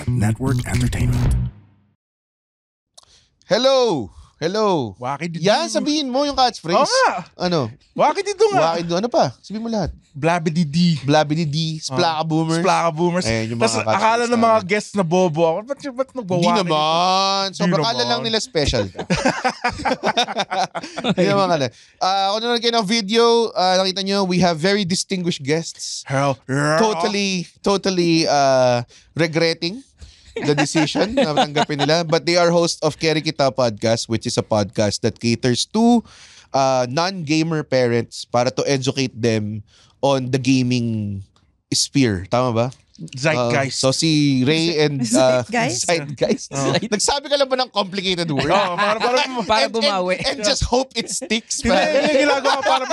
Network Entertainment. Hello! Wakid dito. Yan, sabihin mo yung catchphrase. Oo nga. Ano? Wakid dito nga. Wakid, ano pa? Sabihin mo lahat. Blabidi-D. Blabidi-D, Splaka Boomers. Splaka Boomers. Ayan, yung mga Tapos catchphrase akala ng mga namin. guests na bobo ako. Ba't Hindi nagwawakid? naman. Sobrang Hindi kala naman. lang nila special ka. Hindi naman kala. Kung nanonood kayo ng video, nakita nyo, we have very distinguished guests. Hell yeah. Totally regretting the decision na tanggapin nila. But they are hosts of Keri Kita Podcast, which is a podcast that caters to non-gamer parents para to educate them on the gaming sphere. Tama ba? Zeitgeist. So si Ray and Zeitgeist? Zeitgeist. Nagsabi ka lang ba ng complicated word? Oo, Para bumawi. And just hope it sticks. Hindi, yun yung ginagawa para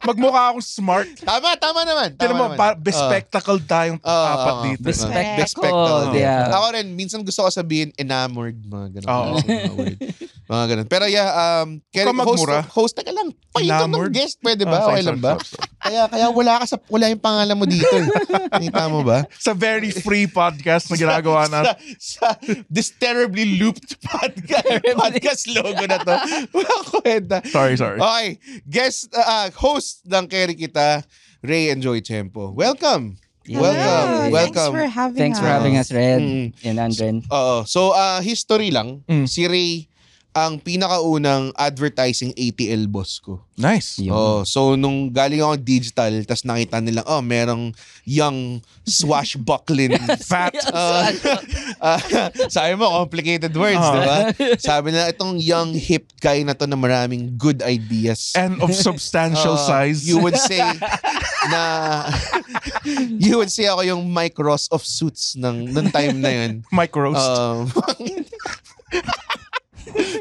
magmukha akong smart. Tama naman. Tinan mo, bespectacled tayong apat dito. Bespectacled. Yeah. Ako rin, minsan gusto ko sabihin enamored, mga ganun. Oo. Mga ganun. Pero yeah, Keri, Huwag ka magmura. host ka lang. Pahinto ng Enamored? guest, pwede ba? Okay lang ba? Kaya wala yung pangalan mo dito. Nakita mo ba? Sa very free podcast na ginagawa na. sa this terribly looped podcast logo na to. Walang kwenta. Sorry. Okay, host ng Keri Kita, Ray and Joy Tempo. Welcome. Hello. Welcome. Thanks for having Thanks for having us, Red Mm. and Andren. So, history lang. Mm. Si Ray, ang pinakaunang advertising ATL boss ko. Nice. Yun. So, nung galing ako digital, tas nakita nila, merong young swashbuckling Fat. sabi mo, complicated words, di ba? Sabi na, itong young hip guy na to na maraming good ideas. And of substantial size. You would say ako yung Mike Ross of suits ng time na yun. Mike Roast.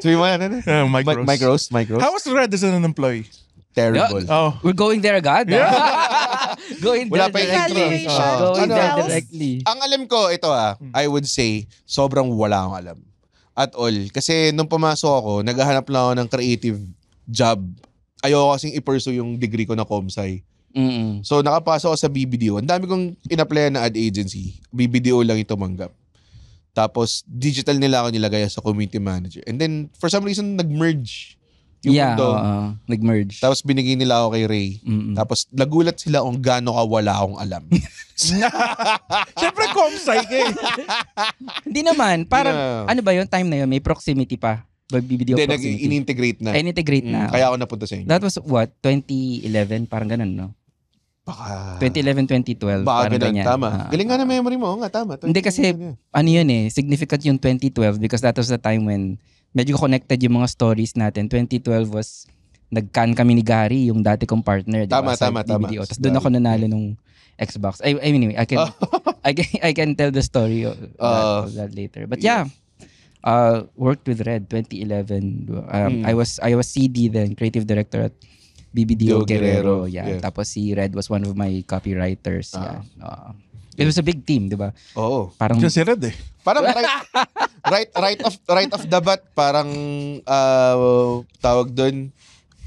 Sabi mo yan, Mike Roast. Mike Roast. How was Red as an employee? Terrible. Oh. We're going there agad. Going Wala there pa yung intro. directly. Evaluation. Going Ano? there directly. Ang alam ko, ito I would say, sobrang wala akong alam. At all. Kasi nung pumasok ako, naghahanap lang ako ng creative job. Ayoko kasing i-pursue yung degree ko na comsci. Mm-mm. So nakapasok ako sa BBDO. Ang dami kong in-applyan na ad agency. BBDO lang yung tumanggap. Tapos digital nila ako nilagay sa community manager. And then for some reason nag-merge yung mundo. Nag-merge. Tapos binigay nila ako kay Ray. Mm-mm. Tapos nagulat sila kung gaano ka wala akong alam. Siyempre, comsci ka eh. Hindi naman. Parang, Yeah. ano ba yun? Time na yun, may proximity pa. BBDO Hindi, proximity. in-integrate na. In-integrate na. Kaya ako napunta sa inyo. That was what? 2011? Parang ganun, no? Baka 2011, 2012. Baka Parang ganun, ganyan. tama. Galing nga na memory mo. Oo nga, tama. Hindi kasi, ano yun significant yung 2012 because that was the time when medyo connected yung mga stories natin. 2012 was, nag-can kami ni Gary, yung dati kong partner. Diba, Tama. BBDO. Tapos doon ako nanalo nung Xbox. Anyway, I can tell the story of that later. But yeah, worked with Red 2011. I was CD then, creative director at BBDO Guerrero. Yeah. Tapos si Red was one of my copywriters. Yeah. It was a big team, di ba? Oo. Parang Just si Red eh. Parang right off the bat, parang tawag doon,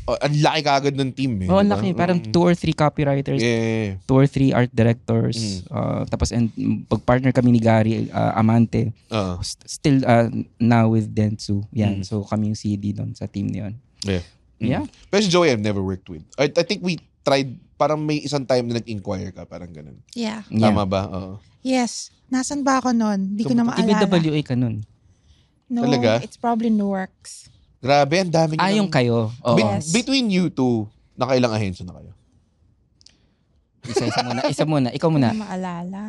ang laki kagad ng team eh. ang diba? laki. Parang 2 or 3 copywriters, Yeah. 2 or 3 art directors. Tapos pag-partner kami ni Gary Amante. Oo. Still now with Dentsu. Yan. So kami yung CD doon sa team niyon. Yeah. Yeah. Pero si Joey I've never worked with. I think we tried, parang may isang time na nag-inquire ka, parang ganun. Yeah. Tama ba? Oo. Yes. Nasan ba ako nun? Hindi ko na maalala. TBWA ka nun. No, Talaga? it's probably Newarks. Grabe, ang dami nyo Yung kayo. Oo. Yes. Between you two, nakailang ahensya na kayo? Isa muna. Ikaw muna. Hindi ko na maalala.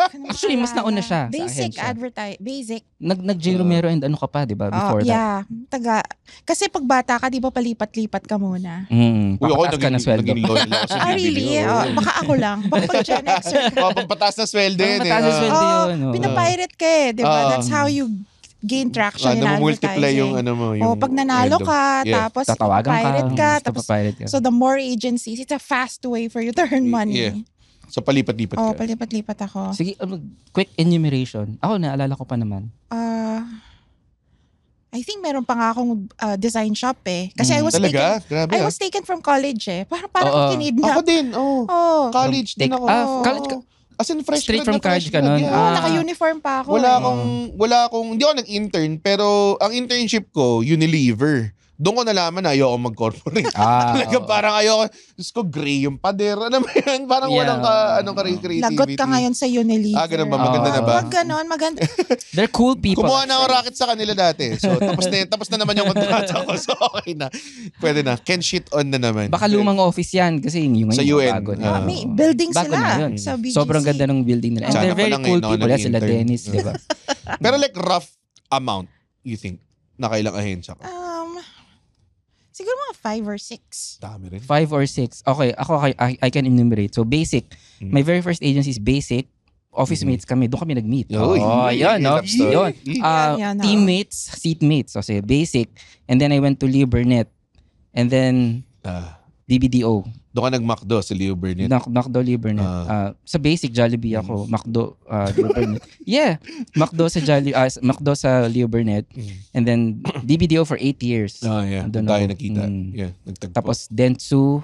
Actually, mas nauna siya sa Basic ahensya. Basic. Nag-J. Romero and ano ka pa, di ba? Before that. Yeah. Kasi pag bata ka, di ba palipat-lipat ka muna? Uy, ako Papataas ka ng sweldo. naging loyal ako sa Really? BBDO. Baka ako lang. Baka pag Gen Xer ka. Pampataas na sweldo yun Mataas na sweldo yun. Pinapirate ka eh, di ba? That's how you gain traction in multiply advertising. yung ano mo. Yung pag nanalo sweldo. ka, Yeah. tapos Tatawagan ka. pirate ka, tapos papirate ka. so the more agencies, it's a fast way for you to earn money. Yeah. So palipat-lipat ka. Palipat-lipat ako. Sige, quick enumeration. Ako, naalala ko pa naman. I think meron pa nga akong design shop eh. Kasi I was Talaga? taken, Grabe I was taken from college eh. Parang Oo. kinidnap. Ako din, Oh. College din ako. College ka. As in, fresh Straight grad from na fresh college ka grad, nun? yeah. Oo, naka-uniform pa ako. Hindi ako nag-intern, pero ang internship ko, Unilever. Doon ko nalaman na ayoko mag-corporate. Talaga parang ayoko. Diyos ko, gray yung pader. Ano ba yan? Parang walang creativity. Lagot ka ngayon sa Unilever. Ganun ba? Maganda na ba? Wag ganon, maganda. They're cool people. Kumuha na ako racket sa kanila dati. So, tapos na naman yung kontrata ko. So, okay na. Pwede na. Can shit on na naman. Baka lumang office yan kasi yung Sa ngayon UN. bago na. May building Bago sila na yun. sa BGC. Sobrang ganda ng building nila. And Sana they're very pala cool ngayon ako people. Sila nag-intern. Dennis, di ba? Pero like rough amount, you think? Na kailang ahensya ka? Siguro mga 5 or 6. Dami rin. 5 or 6. Okay, I can enumerate. So basic. My very first agency is basic. Office mates kami. Doon kami nag-meet. Yan, no? Love story. Yun. Yan, Teammates, seatmates. So, basic. And then I went to Libernet. And then DBDO. Doon ka nag-McDo sa Leo Burnett. McDo Libernet. Sa basic, Jollibee ako. McDo, Libernet. Yeah. McDo sa Leo Burnett. And then DBDO for 8 years. Yeah. Doon Tayo ako. nakita. Yeah. Nagtagpo. Tapos Dentsu.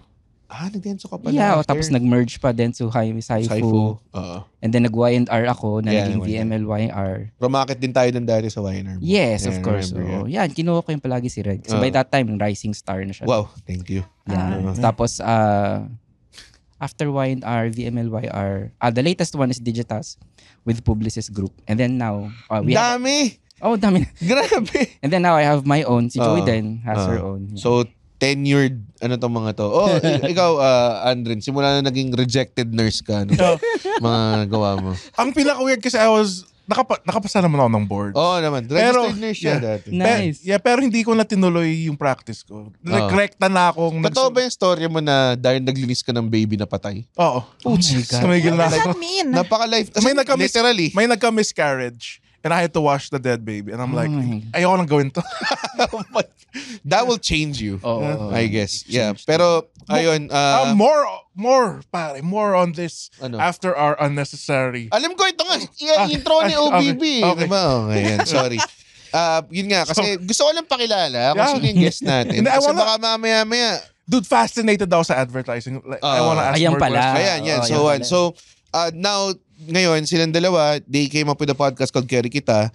Nag-denso ka pala. Yeah, after. tapos nag-merge pa Dentsu, Saifu. Oo. And then nag-Y&R ako na Yeah, naging VML-Y&R. Rumakit din tayo doon dati sa YNR. Yes, Yeah, of course. remember, Yan, kinuha ko yung palagi si Reg. So by that time, rising star na siya. Wow, thank you. Yeah. Tapos, after Y&R, VML-YR, the latest one is Digitas with Publicis Group. And then now, Dami! dami. Grabe! And then now I have my own. Si Joey din has her own. Yeah. So, tenured, tong mga to. Ikaw, Andren, simula na naging rejected nurse ka, mga gawa mo. Ang pinaka-weird kasi nakapasa naman ako ng board. Naman. Registered nurse siya dati. Nice. Pero hindi ko na tinuloy yung practice ko. Nag-recta na akong... Totoo ba yung story mo na dahil naglinis ka ng baby na patay? Oo. Oh my God. Tumigil na What does ako. that mean? Napaka-life. Literally. May nagka-miscarriage. And I had to wash the dead baby. And I'm like, ayoko nang gawin to. That will change you. I guess. Yeah. Change. Pero, ayun. More on this after our unnecessary. Alam ko ito nga. Intro ni OBB. Okay. Diba? Okay, yan. Sorry. Yun nga. Kasi gusto ko lang pakilala kung sino yung guest natin. Kasi baka mamaya-maya. Dude, fascinated ako sa advertising. Like, I wanna ask ayan more pala. questions. Ayan, yan. So, now, ngayon, silang dalawa, they came up with a podcast called Keri Kita.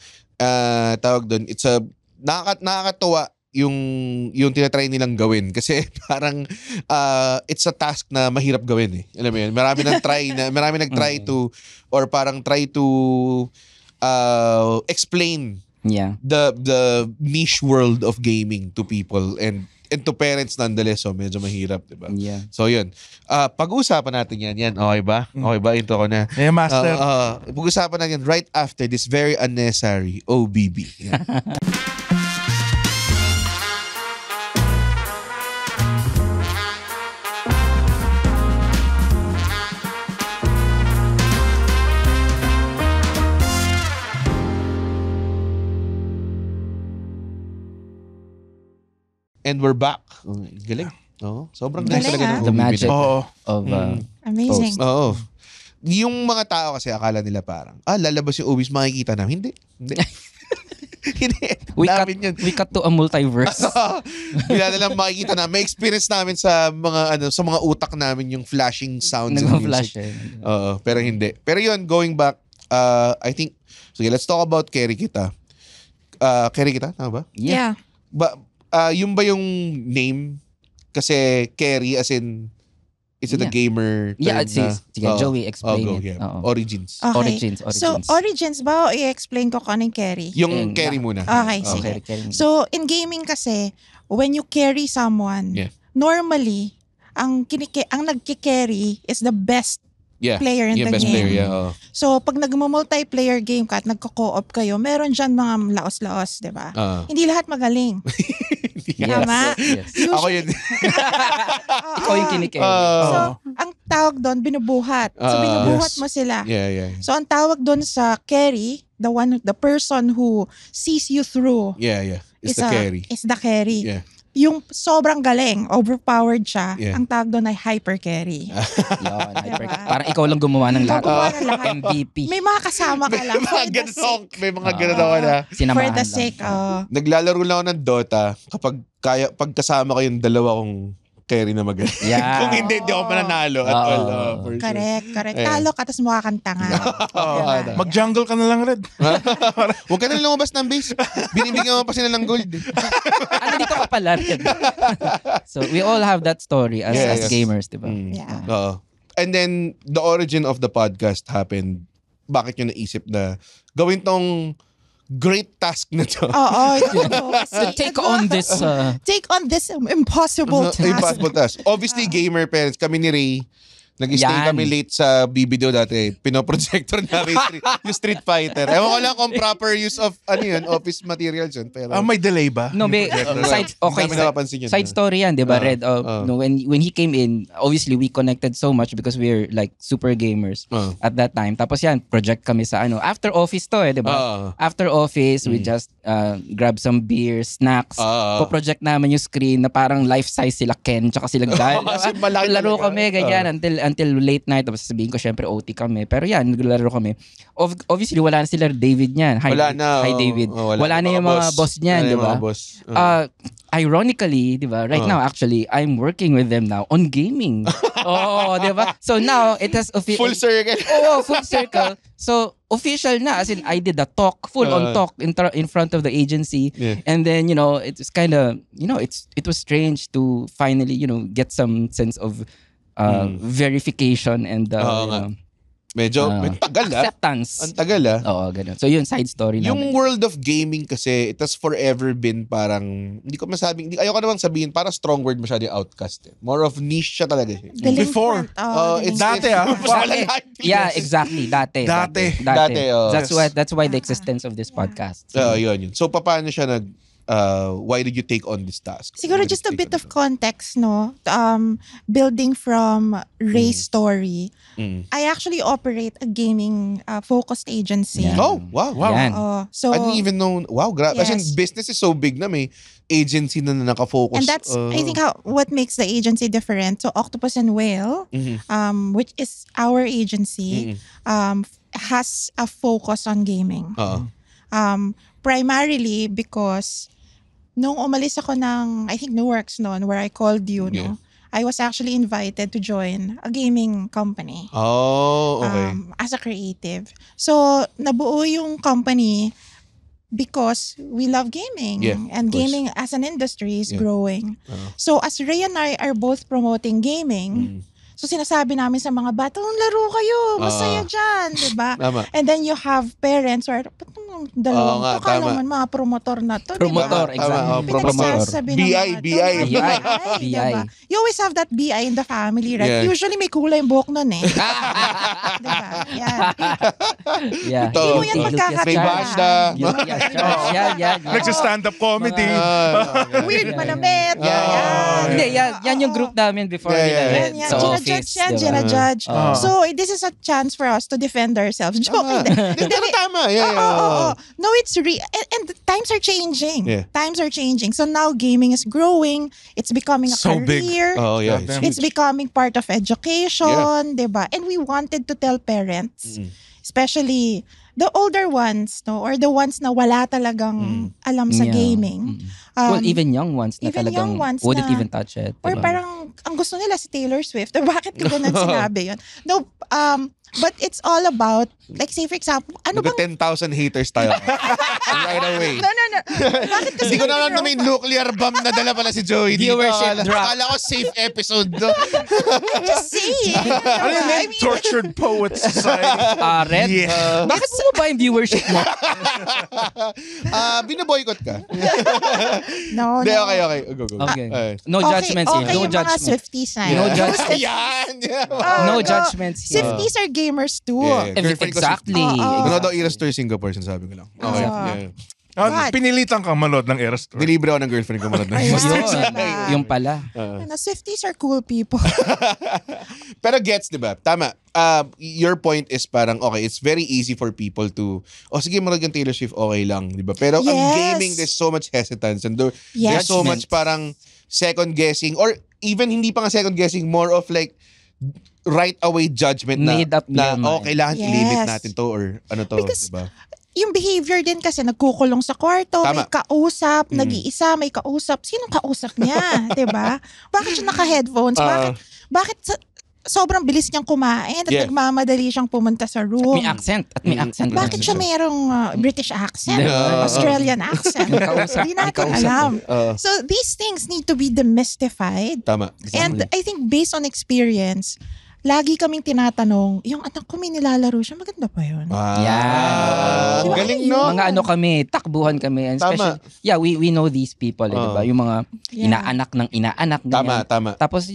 Tawag doon, it's a, nakakatuwa yung tinatry nilang gawin. Kasi parang, it's a task na mahirap gawin eh. Alam mo yun? Marami nag-try to, or parang try to explain the niche world of gaming to people and to parents nonetheless, so medyo mahirap, diba? Yeah. So yun. Pag-uusapan natin yan. Okay ba? Okay ba? Intro ko na. Yeah, master. Pag-uusapan natin right after this very unnecessary OBB. Yan. And we're back. Galing. Sobrang galing Galing, talaga ng The OBB magic na. of Amazing. Oo. Yung mga tao kasi akala nila parang, lalabas yung OBs, makikita namin. Hindi. Hindi. We cut to a multiverse. Bila na lang makikita na. May experience namin sa mga utak namin yung flashing sounds and Nag-flash music. Pero hindi. Pero yun, going back, I think, sige, let's talk about Keri Kita. Keri Kita, tama ba? Yeah. Yung ba yung name? Kasi Keri as in, is it a gamer term? Yeah, sige, Joey, explain it. Origins. Okay. Origins. So, origins ba? I-explain ko anong carry. Yung Keri muna. Okay, sige. So, in gaming kasi, when you carry someone, normally, ang nagki-carry is the best player in the best game. Player, yeah. So, pag nagmo-multiplayer game ka at nagko-co-op kayo, meron dyan mga laos-laos, di ba? Hindi lahat magaling. Tama? Yes. Ako yun. Ikaw yung kinikerry. So, ang tawag doon, binubuhat. So, binubuhat mo sila. Yeah. So, ang tawag doon sa carry, the person who sees you through. Yeah. Is the carry. Is the carry. Yeah. Yung sobrang galing, overpowered siya, Yeah. ang tawag doon ay hyper carry. Yun, Diba? parang ikaw lang gumawa ng lahat. Gumawa ng lahat. MVP. May mga kasama ka lang. May mga ganun ako na. For Sinamahan the lang. sake, Naglalaro lang ako ng Dota kapag kasama ko yung dalawa kong carry na magaling. Yeah. Kung hindi ako mananalo at all. For sure. Correct. Ayan. Talo ka, tapos makakanta nga. Diba? Mag-jungle ka na lang, Red. Huwag ka na lumabas ng base. Binibigyan mo pa sila ng gold. Dito ka pala rin. So, we all have that story as gamers, diba? Yeah. Oo. And then, the origin of the podcast happened. Bakit nyo naisip na gawin tong great task na to? Oo. So, take on this... Take on this impossible task. Impossible task. Obviously, gamer parents. Kami ni Ray, nag-stay kami late sa BBDO dati. Pinoprojector namin yung Street Fighter. Ewan ko lang kung proper use of office materials yun. Pero, May delay ba? No, side story yan, di ba, Red? No, when he came in, obviously, we connected so much because we're like super gamers at that time. Tapos yan, project kami sa after office to di ba? After office, we just grab some beer, snacks. Po-project namin yung screen na parang life-size sila Ken, tsaka sila Gal. Laro kami, ganyan, until late night. Tapos sabihin ko, syempre, OT kami. Pero yan, naglaro kami. Obviously, wala na sila David niyan. Hi, David. Wala na yung mga boss niyan, di ba? Ironically, di ba, right now, actually, I'm working with them now on gaming. Di ba? So now, it has... full circle. Full circle. So, official na. As in, I did a talk, full-on talk in front of the agency. Yeah. And then, it was kind of, it was strange to finally, get some sense of verification and medyo tagal acceptance. Ang tagal Oo, ganun. So yun, side story namin. Yung world of gaming kasi, it has forever been parang, ayoko namang sabihin, parang strong word masyado yung outcast. More of niche siya talaga. Before. It's dati Yeah, exactly. Dati. That's why the existence of this podcast. Yun. So paano siya why did you take on this task? Siguro just a bit of context, no? Building from Ray's story, I actually operate a gaming focused agency. Yeah. Oh, wow. So I didn't even know. Wow, grabe. Yes. As in, business is so big na may agency na nakafocus. And that's, I think, what makes the agency different. So Octopus and Whale, which is our agency, has a focus on gaming. Primarily because nung umalis ako ng, I think, Newarks noon, where I called you, no? I was actually invited to join a gaming company. Oh, okay. As a creative. So, nabuo yung company because we love gaming. Yeah, and gaming as an industry is growing. So, as Ray and I are both promoting gaming, so sinasabi namin sa mga bata, laro kayo, masaya dyan, diba? And then you have parents who are, dalawang to, naman mga promotor na to. Promotor, exactly. Pinagsasabi ng mga BI. Diba? You always have that BI in the family, right? Yeah. Usually may kulay yung buhok nun eh. Diba? Yeah. Hindi mo yan magkakatala. May banda. Yeah. Nagsa-stand-up comedy. Weird manamit. Hindi, yan yung group namin before nila. Sa office. Gina-judge. So, this is a chance for us to defend ourselves. Joking. Pero tama. No, it's and the times are changing. Yeah. Times are changing. So now gaming is growing. It's becoming a So big. career. Oh, yeah. It's becoming part of education, diba? And we wanted to tell parents, especially the older ones, no, or the ones na wala talagang alam sa gaming. Well, even young ones na even talagang young ones wouldn't na- even touch it. Or diba? parang ang gusto nila si Taylor Swift. Or bakit ko ganun sinabi yun? No, but it's all about, like say for example, ano bang... 10,000 haters tayo. Right away. No. Bakit kasi... Hindi ko naman na may nuclear bomb na dala pala si Joey dito. Viewership drop. Akala ko safe episode. No? Just saying. Ano yung name? Tortured Poets Society. Red? Yeah. Bakit mo ba yung viewership mo? Binaboycott ka. No. Hindi, okay. Go. Okay. No judgments here. Okay, No yung mga judgments. Swifties na No yun. judgments. Yan! No judgments here. Swifties are gamers too. Yeah. Girlfriend ko Exactly. Ano daw Eras Tour Singapore, sinasabi ko lang. Okay. Yeah. What? Pinilitan kang manood ng Eras Tour. Nilibre ako ng girlfriend ko manood ng Ayun. Yung pala. Na Swifties are cool people. Pero gets, di ba? Tama. Your point is parang, okay, it's very easy for people to, sige, manood yung Taylor Swift, okay lang, di ba? Pero ang Yes. gaming, there's so much hesitance and there's Yes. so much parang second guessing or even hindi pa nga second guessing, more of like right away judgment na, Made up na your mind. kailangan i-limit Yes. natin to or ano to, Because di ba? yung behavior din kasi nagkukulong sa kwarto, Tama. may kausap, nag-iisa, may kausap. Sinong kausap niya? 'Di ba? Bakit siya naka-headphones? Bakit sobrang bilis niyang kumain at nagmamadali siyang pumunta sa room? May accent. Bakit siya mayroong British accent? Diba? Australian accent? Hindi natin alam. So these things need to be demystified. Tama. And I think based on experience, lagi kaming tinatanong, yung anak ko may nilalaro siya, maganda pa yun? Yan. Galing, no? Mga ano kami, takbuhan kami. And Tama. especially, we know these people, diba? Yung mga inaanak ng inaanak. Ganyan. Tama. Tapos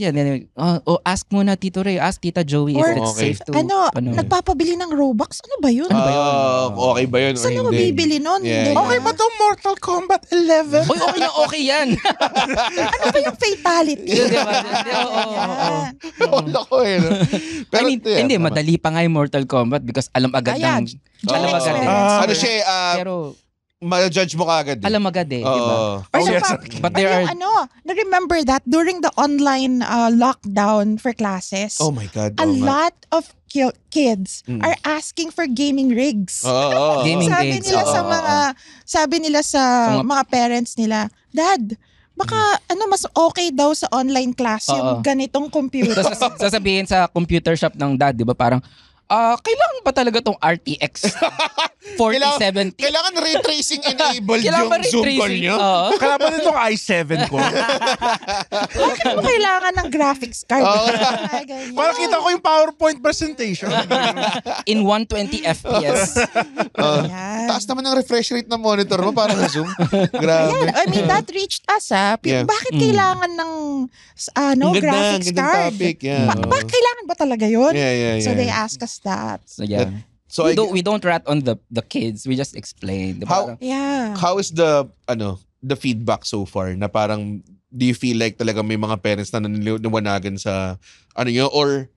ask muna Tito Ray, ask Tita Joey if it's safe to. Nagpapabili ng Robux? Ano ba yun? Okay ba yun? Saan na mabibili nun? Yeah. Okay ba itong Mortal Kombat 11? Uy, okay yan. Ano ba yung fatality? Diba? Wala ko no? Pero, hindi, madali pa nga yung Mortal Kombat because alam agad ng... Alam agad eh. Ano siya, pero ma-judge mo kaagad. Alam agad eh, di ba? But there are... na-remember that during the online lockdown for classes, oh my God. A lot of kids are asking for gaming rigs. Gaming rigs. Sabi nila sa mga parents nila, Dad, baka mas okay daw sa online class yung ganitong computer. Sasabihin sa computer shop ng dad, di ba, parang, kailangan ba talaga tong RTX 4070? Kailangan ray tracing enabled yung Zoom call nyo? Kailangan ba nitong i7 ko? Bakit mo kailangan ng graphics card? Parang kita ko yung PowerPoint presentation. In 120 FPS. Taas naman ng refresh rate ng monitor mo para sa Zoom. Grabe. I mean, that reached us, Bakit kailangan ng graphics card? Bakit kailangan ba talaga yun? So they ask us that. So we don't rat on the kids. We just explain. How is the feedback so far? Na parang, do you feel like talaga may mga parents na naniliwanagan sa or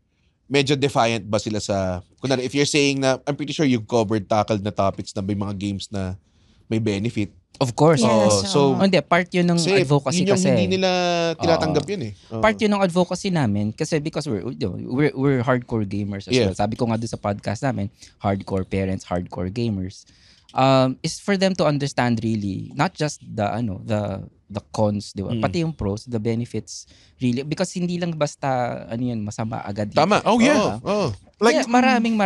medyo defiant ba sila sa, kunwari, if you're saying na, I'm pretty sure you've tackled na topics na may mga games na may benefit. Of course. Yes, hindi, part yun ng advocacy yun yung kasi. Hindi nila tinatanggap yun eh. Part yun ng advocacy namin kasi because we're hardcore gamers as well. Sabi ko nga doon sa podcast namin, hardcore parents, hardcore gamers. Is for them to understand really, not just the cons, di ba? Pati yung pros, the benefits really, because hindi lang basta masama agad. Tama. Oh yeah. Like maraming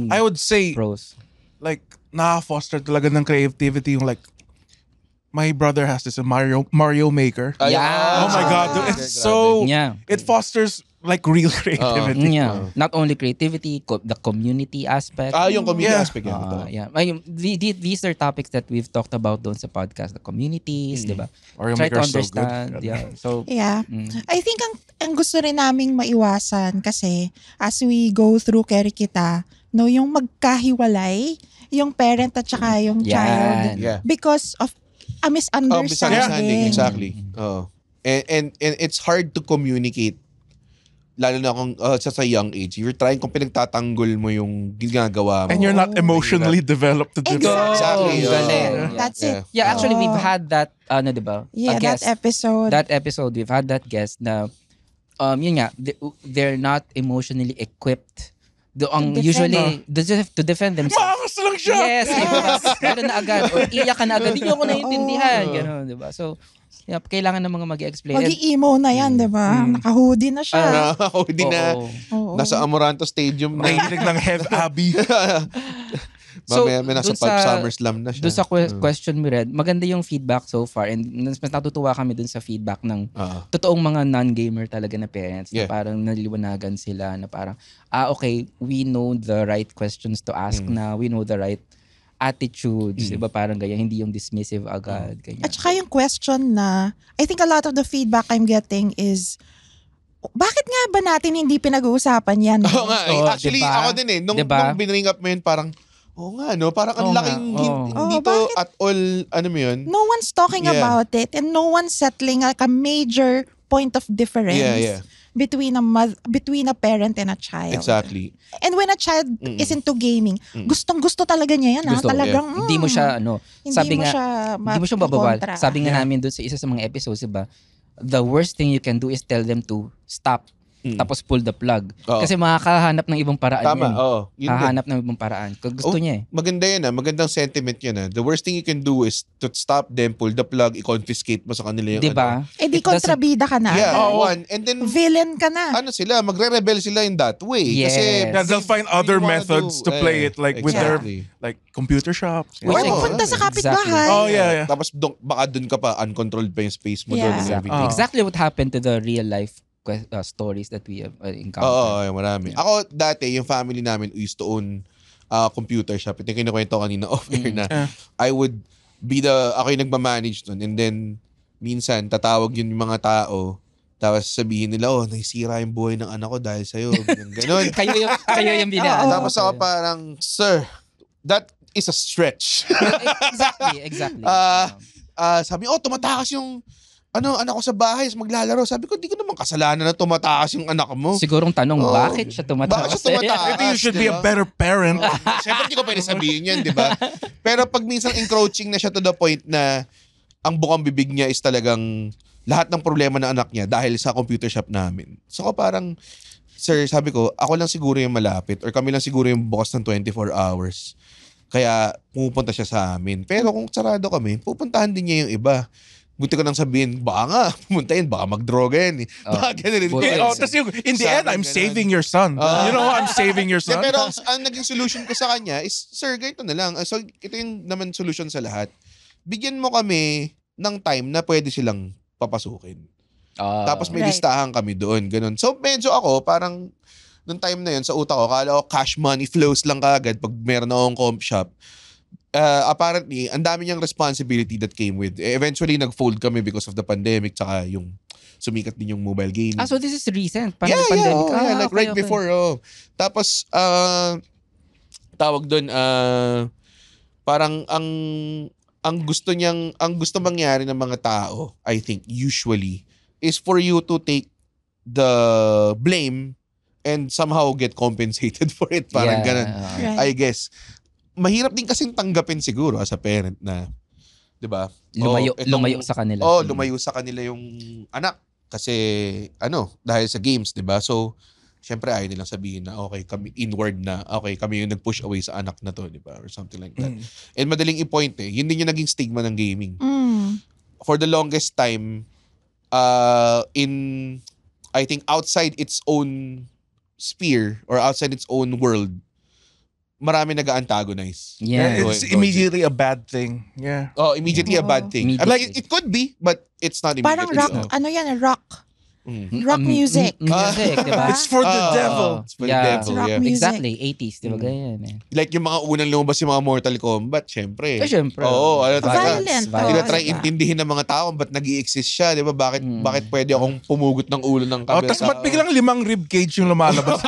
I would say pros. Like na-foster talaga ng creativity yung like my brother has this Mario Maker. Yeah. Oh my God, dude, it's so it fosters like real creativity. Not only creativity, the community aspect. Yung community aspect These are topics that we've talked about doon sa podcast, the communities, di ba? Try to understand. So I think ang gusto rin naming maiwasan kasi as we go through Keri Kita, yung magkahiwalay yung parent at saka yung child because of a misunderstanding. Exactly. And it's hard to communicate lalo na kung sa young age. You're trying kung pinagtatanggol mo yung ginagawa mo. And you're not emotionally developed to do that. Exactly. That's it. Yeah, actually we've had that diba? Yeah, that episode. That episode we've had that guest na yun nga, they're not emotionally equipped usually to defend themselves. Makas lang siya! Yes. Gano'n na agad. Or iyak ka na agad. Hindi ko naiintindihan. Gano'n, diba? So, kailangan ng mga mag-explain. Mag-i-emo na yan, diba? Naka-hoodie na siya. Naka-hoodie na. Nasa Amoranto Stadium. Nahilig ng Hev Abbey. So, may nasa SummerSlam na siya. Doon sa question mo red, maganda yung feedback so far and mas natutuwa kami doon sa feedback ng totoong mga non-gamer talaga na parents na parang naliliwanagan sila na parang, okay, we know the right questions to ask na, we know the right attitudes, diba? Parang ganyan, hindi yung dismissive agad. Ganyan. At saka yung question na, I think a lot of the feedback I'm getting is, bakit nga ba natin hindi pinag-uusapan yan? Oo nga. Actually, ako din nung binring up mo yun, parang, parang ang laking hindi to at all, mo yun? No one's talking about it and no one's settling like a major point of difference between a parent and a child. Exactly. And when a child is into gaming, gustong-gusto talaga niya yan. Talagang, hindi mo siya, hindi mo siya babawal. Sabi nga namin doon sa isa sa mga episodes, diba, the worst thing you can do is tell them to stop tapos pull the plug. Oo. Kasi makakahanap ng ibang paraan Tama, yan. oo. Yun din. Hahanap ng ibang paraan. Kung gusto niya eh. Maganda yun magandang sentiment yun The worst thing you can do is to stop them, pull the plug, i-confiscate mo sa kanila yung Diba? Eh di kontrabida ka na. Yeah, Oo. one. And then, Villain ka na. sila, magre-rebel sila in that way. Yes. Kasi, Yeah, they'll find other you wanna methods do, to play it, like with their exactly. like computer shops. Or Oo. punta sa kapitbahay. Exactly. Oh yeah. Tapos baka dun ka pa, uncontrolled pa yung space mo Yeah. doon and Exactly. everything. Exactly what happened to the real life stories that we have encountered. Oo, marami. Ako, dati, yung family namin used to own computer shop. Ito yung kinukwento kanina off-air na I would be ako yung nagmamanage nun. And then, minsan, tatawag yun yung mga tao. Tapos sabihin nila, naisira yung buhay ng anak ko dahil sa'yo. Ganon. kayo yung binaan. Tapos ako parang, sir, that is a stretch. Exactly. Sabi, tumatakas yung anak ko sa bahay, maglalaro. Sabi ko, di ko naman kasalanan na tumatakas yung anak mo. Sigurong tanong, bakit siya tumatakas? Bakit siya tumatakas? Maybe you should be a better parent. Siyempre, hindi ko pwede sabihin yan, di ba? Pero pag minsan encroaching na siya to the point na ang bukang bibig niya is talagang lahat ng problema ng anak niya dahil sa computer shop namin. So parang, sir, sabi ko, ako lang siguro yung malapit or kami lang siguro yung bukas ng 24 hours. Kaya pupunta siya sa amin. Pero kung sarado kami, pupuntahan din niya yung iba. Buti ko nang sabihin, baka nga, pumuntahin, baka mag-droga yan. Baka ganun. Tapos in the end, I'm saving your son. You know, I'm saving your son. Pero ang naging solution ko sa kanya is, sir, ganito na lang. So, ito yung naman solution sa lahat. Bigyan mo kami ng time na pwede silang papasukin. Tapos may listahan kami doon. Ganun. So, medyo ako, parang, nung time na yun, sa utak ko, kala ko cash money flows lang kagad pag meron akong comp shop. Apparently, ang dami niyang responsibility that came with. Eventually, nag-fold kami because of the pandemic tsaka yung sumikat din yung mobile gaming. So this is recent? Yeah, pandemic? like Okay, right okay. before. Tapos, tawag doon, parang ang gusto mangyari ng mga tao, I think, usually, is for you to take the blame and somehow get compensated for it. Parang ganun. Right. I guess. Mahirap din kasing tanggapin siguro as a parent na, 'di ba? Lumayo sa kanila. Lumayo sa kanila yung anak kasi dahil sa games, 'di ba? So, syempre ayaw nilang sabihin na okay, kami inward na, okay, kami yung nag-push away sa anak na to, 'di ba? Or something like that. And madaling i-point yun din yung naging stigma ng gaming. For the longest time I think outside its own sphere or outside its own world, marami nag-antagonize. Yeah. It's immediately a bad thing. Yeah. Immediately a bad thing. I'm like, it could be, but it's not Parang immediately. rock, rock. Rock music. Music, diba? It's for the devil. It's for the devil, rock yeah. music. Exactly, 80s, diba? Ganyan eh. Like yung mga unang lumabas yung mga Mortal Kombat, syempre. Syempre. Oo, Violent. Tinatry intindihin ng mga tao ba't nag-i-exist siya, di ba? Bakit pwede akong pumugot ng ulo ng kabila? Tapos ba't biglang 5 rib cage yung lumalabas?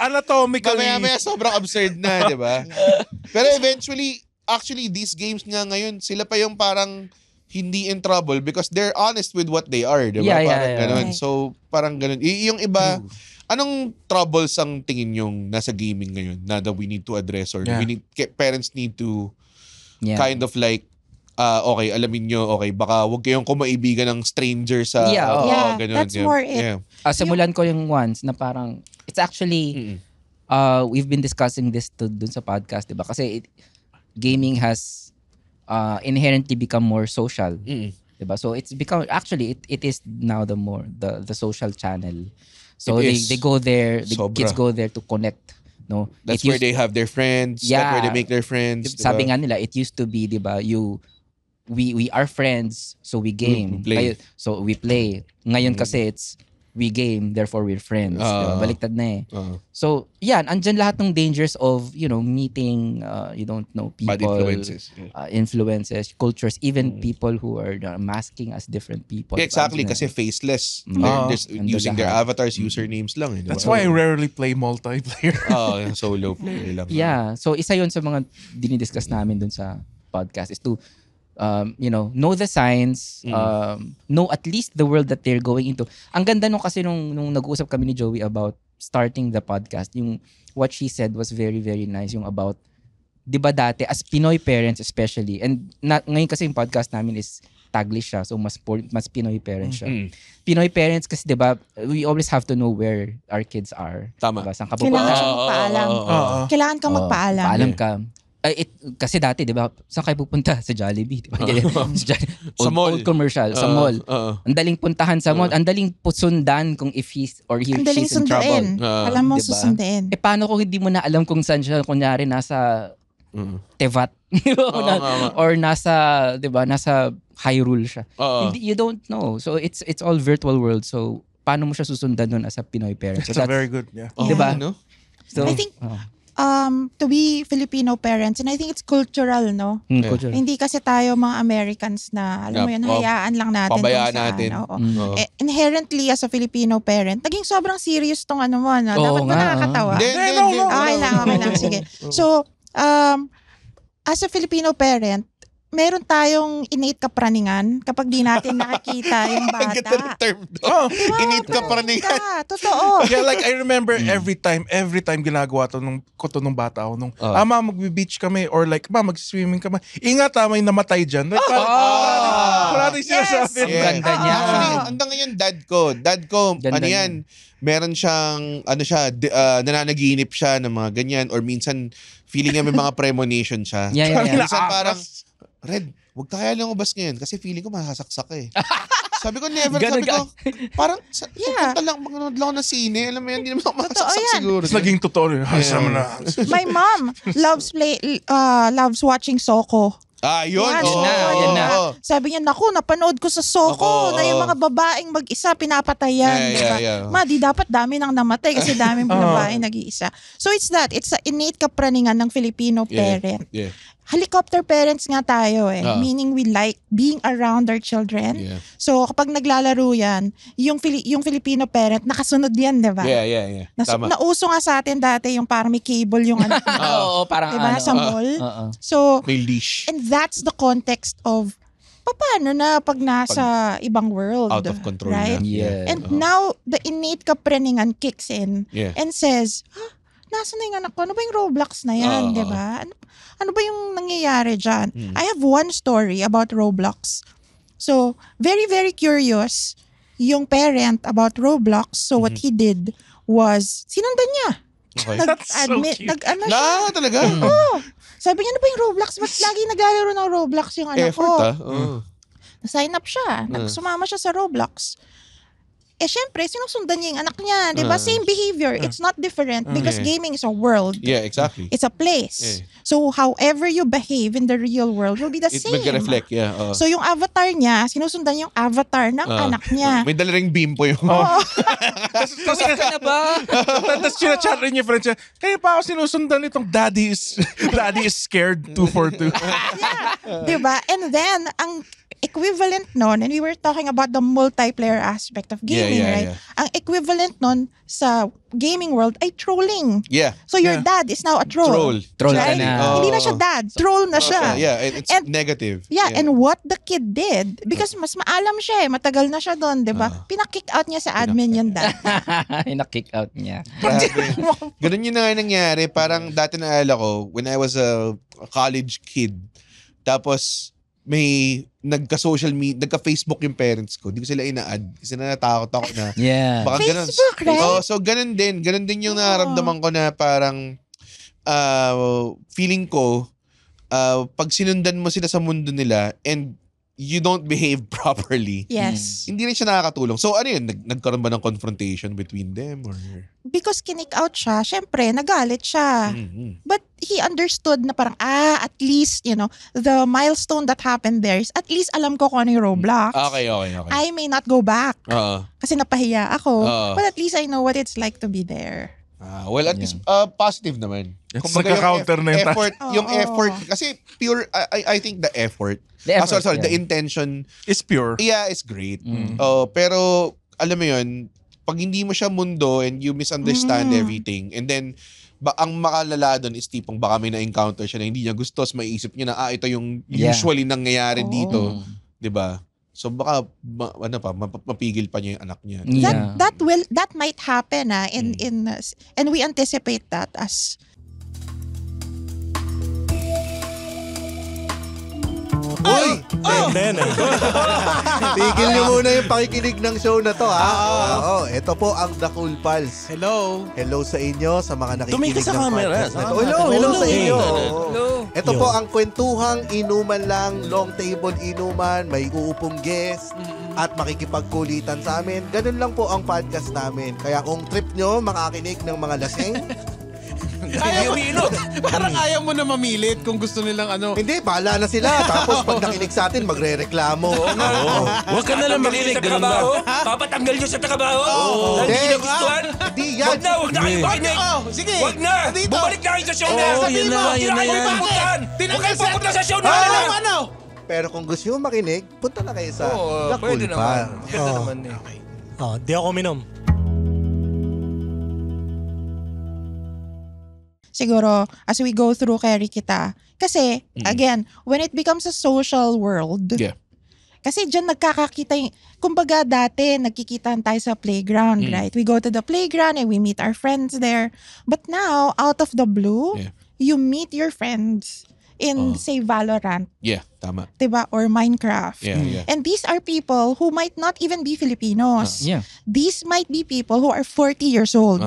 Anatomically. Mamaya sobrang absurd na, di ba? Pero eventually, actually, these games nga ngayon, sila pa yung parang hindi in trouble because they're honest with what they are, di ba? Yeah, parang ganun. Right. So, parang ganun. Yung iba, anong troubles ang tingin yung nasa gaming ngayon na that we need to address or parents need to kind of like, okay, alamin nyo, okay, baka wag kayong kumaibigan ng stranger sa... ganun, that's more it. Yeah. Simulan ko yung once na parang, it's actually, we've been discussing this dun sa podcast, diba? Kasi gaming has inherently become more social. Diba? So it's become, actually, it is now the social channel. So they go there, the kids go there to connect. No? That's where they have their friends. That's where they make their friends. Diba? Sabi nga nila, it used to be, diba, we are friends, so we game. So we play. Ngayon kasi it's, we game, therefore we're friends. Diba? Baliktad na eh. So, yan, andyan lahat ng dangers of, meeting, you don't know, people. Bad influences. Influences, cultures, even people who are masking as different people. Exactly, kasi faceless. They're just using their avatars, usernames lang. Diba? That's why I rarely play multiplayer. Solo play lang. Yeah, so isa yun sa mga dinidiscuss namin dun sa podcast is to know the signs, know at least the world that they're going into. Ang ganda nung kasi nung nag-uusap kami ni Joey about starting the podcast, yung what she said was very, very nice, yung about, di ba dati, as Pinoy parents especially, and ngayon kasi yung podcast namin is Taglish siya. So mas Pinoy parents siya. Pinoy parents kasi 'di ba, we always have to know where our kids are. Tama. Diba? Saan ka Kailangan pupunta? kang magpaalam. Kailangan kang magpaalam. Paalam ka. Kasi dati, di ba, saan kayo pupunta? Sa Jollibee, di ba? Sa mall. Old commercial, sa mall. Ang daling puntahan sa mall. Ang daling sundan kung if he's or Ang daling she's in trouble. Alam mo, Diba? susundin. Paano kung hindi mo na alam kung saan siya, kunyari nasa Tevat or nasa, di ba, nasa Hyrule siya. You don't know. So it's all virtual world. So paano mo siya susundan nun as a Pinoy parent? So That's very good, yeah. Di ba? No? So, I think to be Filipino parents, and I think it's cultural, no? culture. Hindi kasi tayo mga Americans na, alam mo yun, hayaan lang natin. Pabayaan kung saan. natin. Oo. Inherently, as a Filipino parent, naging sobrang serious tong ano mo, no? Dapat ba nakakatawa? Okay lang. Sige. So, as a Filipino parent, meron tayong innate kapraningan kapag di natin nakikita yung Ang ganda ng bata. term doon. Init ka pa rin. Totoo. Yeah, like I remember every time ginagawa to nung bata ako. Ma, magbe-beach kami or like, ma, mag-swimming kami. Ingat may namatay dyan. Like, parating sinasabi. Ang ganda niya. Actually, hanggang ngayon, dad ko, Ganda ano yan, meron siyang, nananaginip siya ng mga ganyan or minsan, feeling niya may mga premonition siya. Yeah. Minsan parang, Red, huwag kaya lumabas ngayon kasi feeling ko masasaksak ka eh. Sabi ko, never. Sabi ko, parang, punta lang, maganood lang ako ng sine. Alam mo yan, hindi naman ako masasaksak siguro. Tapos naging totoo rin. My mom loves watching Soko. Yun. Yan na. Sabi niya, naku, napanood ko sa Soko na yung mga babaeng mag-isa pinapatayan. Diba? Ma, di dapat dami nang namatay kasi daming babaeng nag-iisa. So it's an innate kapraningan ng Filipino parent. Yeah. Helicopter parents nga tayo meaning we like being around our children. Yeah. So kapag naglalaro yan, yung Filipino parent, nakasunod yan, diba? Yeah. Tama. Nauso nga sa atin dati yung parang may cable yung anak niya. Oo, parang diba? Sa mall. So, may leash. and that's the context of paano na pag nasa ibang world. Out of control right? na. Yeah. And now, the innate kapraningan kicks in and says, nasa na yung anak ko? Ano ba yung Roblox na yan? Diba? Ano ba yung nangyayari dyan? I have one story about Roblox. So, very, very curious yung parent about Roblox. So, what he did was, sinundan niya. Okay. Nag-admit, siya. Talaga? Sabi niya, ano ba yung Roblox? Ba't lagi naglalaro ng Roblox yung anak ko? Na-sign up siya. Sumama siya sa Roblox. Syempre, sinusundan niya yung anak niya. Diba? Same behavior. It's not different because gaming is a world. Yeah, exactly. It's a place. So, however you behave in the real world will be the same. It will reflect, yeah. So, yung avatar niya, sinusundan yung avatar ng anak niya. May dala ring beam po yung... Tapos ka na ba? Tapos sinachat rin yung friend siya, kaya pa ako sinusundan itong daddy is scared 242. Diba? And then, ang equivalent nun, and we were talking about the multiplayer aspect of gaming, right? Ang equivalent nun sa gaming world ay trolling. Yeah. So your dad is now a troll. Troll right? ka na. Hindi na siya dad. Troll na siya. It's negative. Yeah, and what the kid did, because mas maalam siya matagal na siya doon, di ba? Pinakick out niya sa admin yung dad. Pinakick out niya. Ganun yun na nga nangyari. Parang dati naalala ko, when I was a college kid, tapos may nagka-Facebook yung parents ko. Hindi ko sila ina-add kasi natakot ako na baka Facebook, right? So ganun din yung nararamdaman ko na parang feeling ko pag sinundan mo sila sa mundo nila and you don't behave properly. Yes. Hindi rin siya nakakatulong. So ano yun? Nagkaroon ba ng confrontation between them? Or? Because kinick out siya, syempre, nagalit siya. But he understood na parang, at least, the milestone that happened there is, at least alam ko kung ano yung Roblox. Okay. I may not go back. Kasi napahiya ako. But at least I know what it's like to be there. Well, at least positive naman. Kumbaga counter na yung effort. Kasi pure, I think the effort. The intention is pure. Yeah, it's great. Pero, alam mo yun, pag hindi mo siya mundo and you misunderstand everything, and then, ang makalala doon is tipong baka may na-encounter siya na hindi niya gusto, so maiisip niya na, ito yung usually nangyayari dito. Diba? So baka mapigil pa niya yung anak niya. That might happen and we anticipate that as Uy! Tigil niyo muna yung pakikinig ng show na to, ha? Ito po ang The Cool Pals. Hello. Hello sa inyo, sa mga nakikinig Tumingin sa ng camera. podcast na to. Hello sa inyo. Hello. Ito po ang kwentuhang inuman lang, long table inuman, may uupong guest, at makikipagkulitan sa amin. Ganun lang po ang podcast namin. Kaya kung trip nyo makakinig ng mga lasing, Parang ayaw mo na mamilit kung gusto nilang hindi, bahala na sila. Tapos pag nakinig sa atin, magre-reklamo. Huwag ka na lang makinig. Ganun ba? Papatanggal nyo sa trabaho. Hindi. Hindi na gustuhan. Hindi yan. Huwag na kayo makinig. Sige. Huwag na. Bumalik na kayo sa show na. Yun na. Huwag kayo pupunta sa show na. Pero kung gusto nyo makinig, punta na kayo sa Oo, The Cool pwede naman. Pals. Ganda naman eh. Di ako minom. Siguro, as we go through Carry Kita. Kasi, again, when it becomes a social world, Yeah. kasi dyan nagkakakita yung, kumbaga dati, nagkikitaan tayo sa playground, right? We go to the playground and we meet our friends there. But now, out of the blue, Yeah. you meet your friends in, say, Valorant, Yeah, tama. diba? Or Minecraft. Yeah. And these are people who might not even be Filipinos. Yeah. These might be people who are 40 years old.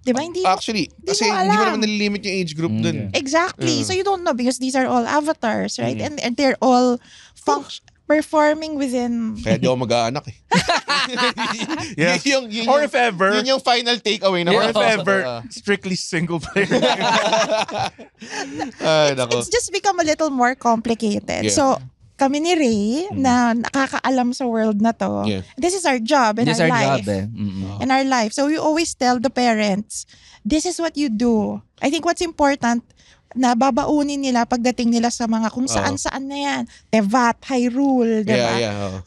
Diba? Hindi Actually, kasi mo hindi mo alam. naman nililimit yung age group dun. Exactly. So you don't know because these are all avatars, right? And they're all performing within... Kaya di ako mag-aanak eh. Yes. Yun Or if ever. Yun yung final takeaway na. Or if ever, strictly single player. Ay, nako. It's just become a little more complicated. Yeah. So, kami ni Ray na nakakaalam sa world na to, Yeah. this is our job in This is our our life. job eh. In our life. So we always tell the parents, this is what you do. I think what's important, na babaunin nila pagdating nila sa mga kung saan-saan na yan. Tevat, Hyrule, diba? Yeah.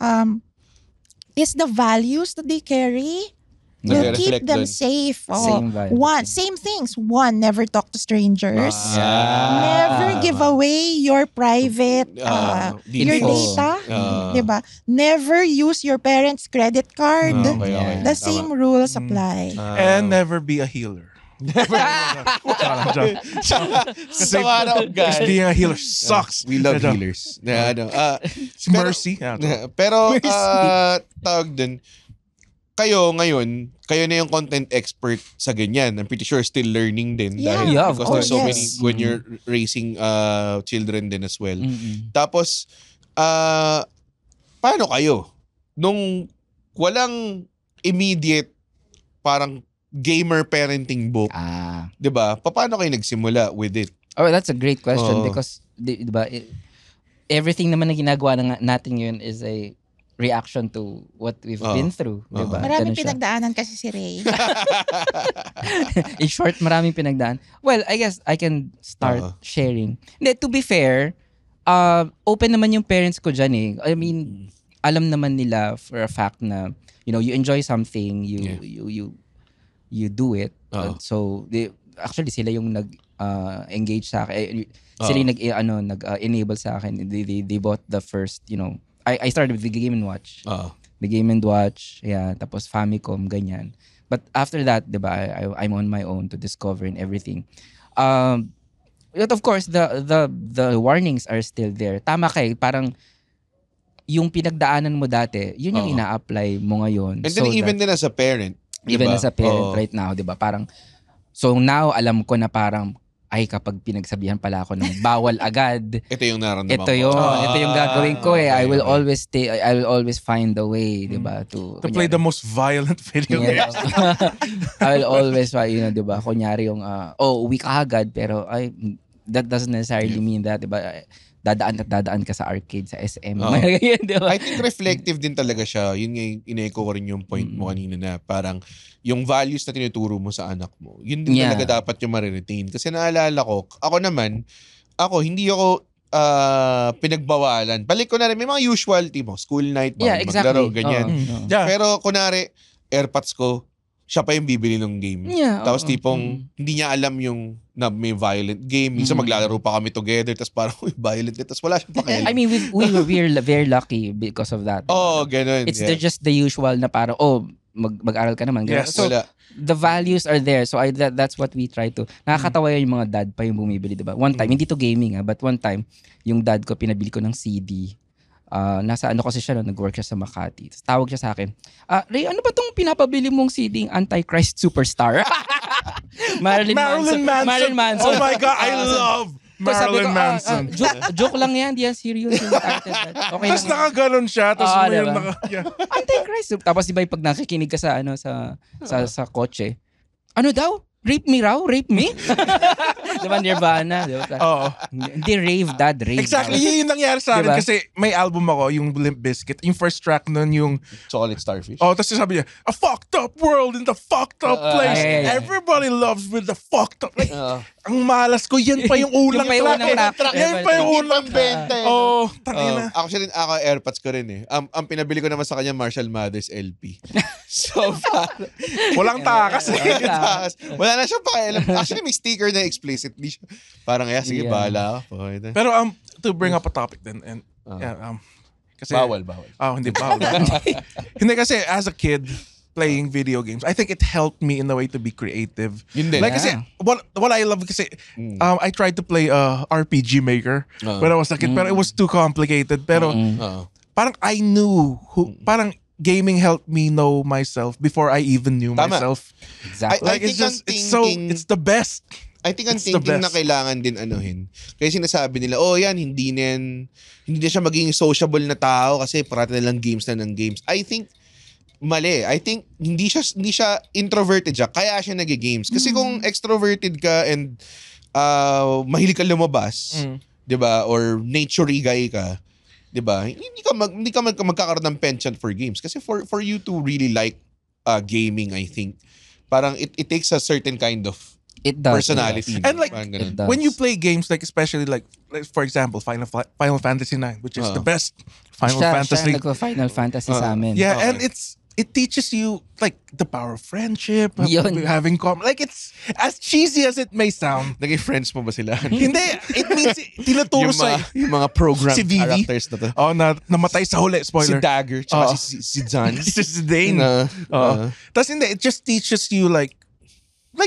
Is the values that they carry will keep Nagre-reflect them dun. Same safe. values. Same things. One, never talk to strangers. Yeah. Never give away your private, your Info. data. Diba? Never use your parents' credit card. Okay. The same rules apply. And never be a healer. Sama na Because being a healer sucks. We love healers. Na, Mercy. Pero, tawag dun, kayo ngayon, kayo na yung content expert sa ganyan. I'm pretty sure still learning din. Yeah. Dahil Yeah, of because course. there's so many, Yes. when you're raising children din as well. Tapos, paano kayo? Nung walang immediate parang gamer parenting book, Ah. 'di ba? Paano kayo nagsimula with it? Oh, that's a great question Oo. because diba, everything naman na ginagawa natin ngayon is a reaction to what we've been through, diba? Maraming Ganun siya. pinagdaanan kasi si Ray. In short, maraming pinagdaan. Well, I guess I can start sharing. Hindi, to be fair, open naman yung parents ko dyan eh. I mean, alam naman nila for a fact na, you know, you enjoy something, you do it. So, actually, sila yung nag-engage sa akin. Sila yung nag-enable sa akin. They bought the first, you know, I started with the Game & Watch. The Game & Watch, yeah, tapos Famicom, ganyan. But after that, diba, I'm on my own to discover and everything. But of course, the warnings are still there. Tama kay, parang yung pinagdaanan mo dati, yun yung ina-apply mo ngayon. And then even din as a parent. Even diba? as a parent right now, diba? Parang, so now, alam ko na parang, ay kapag pinagsabihan pala ako ng bawal agad, Ito yung naramdaman ito yung gagawin ko eh. I will always find a way, 'di ba, to play the most violent video games. I will always, you know, 'di ba, kunyari yung uwi ka agad pero that doesn't necessarily mean that, 'di ba? Dadaan ka sa arcade, sa SM. Diba? I think reflective din talaga siya. Yun nga, ine-echo ko rin yung point mo kanina na parang yung values na tinuturo mo sa anak mo, yun din talaga dapat yung ma-retain. Kasi naalala ko, hindi ako pinagbawalan. Balik ko na rin, may mga usual mo, school night, maglaro, ganyan. Pero kunwari, airpods ko, siya pa yung bibili ng game. Tapos tipong, hindi niya alam yung na may violent game. Minsan maglalaro pa kami together, tapos parang, violent. Tapos wala siyang pakialam. I mean, we're very lucky because of that. Ganun. It's just the usual na parang, mag-aral ka naman. Yes, so, wala. The values are there. So, that's what we try to. Nakakatawa yung mga dad pa yung bumibili, diba? One time, hindi to gaming but one time, yung dad ko, pinabili ko ng CD. nasa ano kasi siya, nag-work siya sa Makati. Tapos tawag siya sa akin, Ray, ano ba tong pinapabili mong CD, Antichrist Superstar? Marilyn Manson. Oh my God, I love Tapos sabi ko, Marilyn Manson. joke lang yan, di yan serious yung title. Okay Tapos lang. nakaganon siya, tapos may diba? Antichrist. Tapos diba pag nakikinig ka sa sa kotse, ano daw? Rape me raw? Rape me? Diba Nirvana? Diba? Oo. Hindi rave, dad, rave. Exactly, yun yung nangyari sa akin Diba? kasi may album ako, yung Limp Bizkit. Yung first track nun yung, Chocolate Starfish. tapos sabi niya, a fucked up world in the fucked up place. yeah. Everybody loves with the fucked up. Like, ang malas ko, yan pa yung ulang Yung pa yung unang track. Yan pa yung ulang benta. Oh, tangina. Actually, ako AirPods ko rin eh. Ang pinabili ko naman sa kanya, Marshall Mathers LP. So, Walang takas eh. wala na siyang pakialam. Actually, may sticker na explicit. Di siya. Parang, sige, bahala ka. Pero to bring up a topic then, and kasi, Bawal. hindi bawal. Hindi kasi as a kid, playing video games, I think it helped me in a way to be creative. Yun din. Like kasi, what I love kasi, I tried to play RPG Maker when I was a kid, pero it was too complicated. Pero parang I knew parang gaming helped me know myself before I even knew myself. Exactly. Like it's the best. I think ang It's the thinking na best. kailangan din anuhin. Kaya sinasabi nila, yan, hindi na siya maging sociable na tao kasi parati na lang games na ng games. I think, mali. I think, hindi siya introverted siya, kaya siya nag-games. Kasi kung extroverted ka and mahilig ka lumabas, di ba, or nature guy ka, di ba, hindi ka magkakaroon ng penchant for games. Kasi for you to really like gaming, I think, parang it takes a certain kind of It does. personality. And like, Parang ganun. It does. when you play games, like especially like for example, Final Fantasy 9, which is the best Final Fantasy. Final Fantasy sa amin. Yeah, Okay. and it teaches you like the power of friendship, Yun. having like it's as cheesy as it may sound. Naging friends mo ba sila? Hindi, it means tinuturo sa yung mga program Si Vivi. characters na to. namatay sa huli, Si spoiler. Dagger, tsaka si Zan. Si Dane. Tapos hindi, it just teaches you like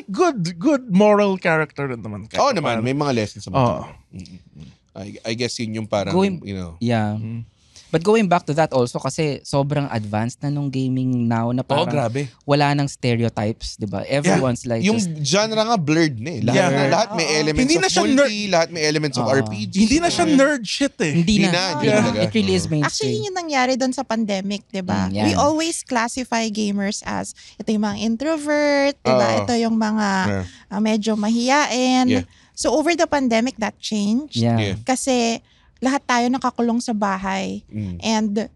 good moral character rin naman. Oo naman, may mga lessons naman. Oo. I guess yun yung parang, Yeah. But going back to that also, kasi sobrang advanced na nung gaming now na parang grabe. wala nang stereotypes, di ba? Everyone's like yung just... genre nga blurred na eh. Lahat may elements Hindi na of siya multi, lahat may elements of RPG. Hindi na siya nerd shit eh. Hindi Hindi na. na talaga. It really is Actually, mainstream. yun yung nangyari doon sa pandemic, di ba? Yeah. We always classify gamers as ito yung mga introvert, di ba? Ito yung mga medyo mahiyain. Yeah. So over the pandemic, that changed. Yeah. Kasi lahat tayo nakakulong sa bahay. And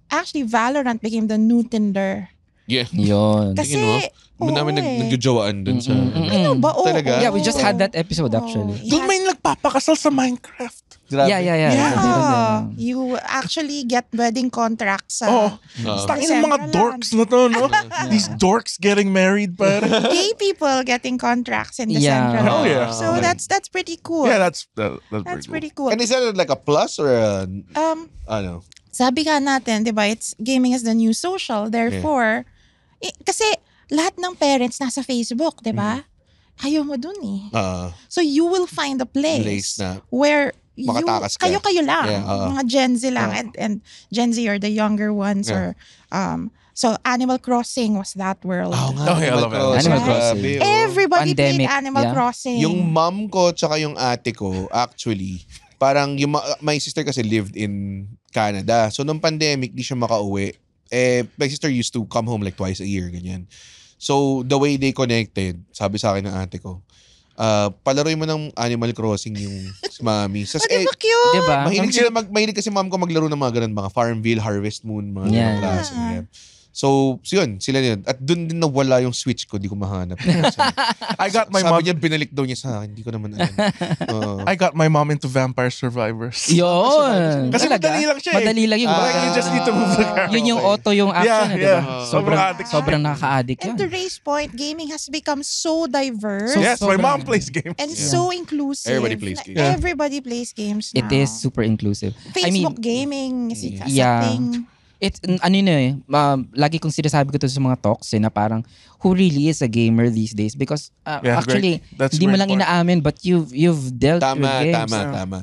actually, Valorant became the new Tinder. Yeah. Yun. Kasi, Namin nagjojowaan dun sa... Ano ba? Oo. Talaga? Yeah, we just had that episode actually. Doon may nagpapakasal sa Minecraft. Grabe. Yeah. Yeah. You actually get wedding contracts sa Tangin ng mga dorks na to, no? These dorks getting married, but gay people getting contracts in the Yeah. central. Oh, yeah. So that's pretty cool. yeah, that's Pretty cool. And is that like a plus or a... ano? Sabi nga natin, di ba, gaming is the new social. Therefore, kasi lahat ng parents nasa Facebook, di ba? Ayaw mo dun eh. So you will find a place na where makatakas ka. kayo lang. Yeah, mga Gen Z lang. And Gen Z are the younger ones. Or so Animal Crossing was that world. I love it. Animal Crossing. Everybody Pandemic, played Animal yeah. Crossing. Yung mom ko tsaka yung ate ko, actually, parang yung my sister kasi lived in Canada. So nung pandemic, di siya makauwi. My sister used to come home like twice a year, ganyan. So the way they connected, sabi sa akin ng ate ko, palaroin mo ng Animal Crossing yung si mami. Sas, Di ba cute? Diba? mahilig kasi mom ko maglaro ng mga ganun, mga Farmville, Harvest Moon, mga ganun klase. Yeah. So yun, sila yun. At dun din nawala yung Switch ko, di ko mahanap. I got my Sabi mom. niya, binalik daw niya sa akin. Hindi ko naman alam. I got my mom into Vampire Survivors. Yun. Kasi Talaga? madali lang siya eh. Madali lang yung Like, you just need to move the camera. Yun yung auto yung action, Yeah, diba? yeah. Sobrang addict. sobrang nakaka-addict And yun. to Ray's point, gaming has become so diverse. Yes, my sobrang- mom plays games. And so inclusive. Everybody plays games. Everybody plays games It now. is super inclusive. Facebook I mean, gaming is a Yeah. thing. It's lagi kong sinasabi ko to sa mga talks na parang who really is a gamer these days because actually That's hindi mo very lang important. inaamin but you've dealt with games. Tama.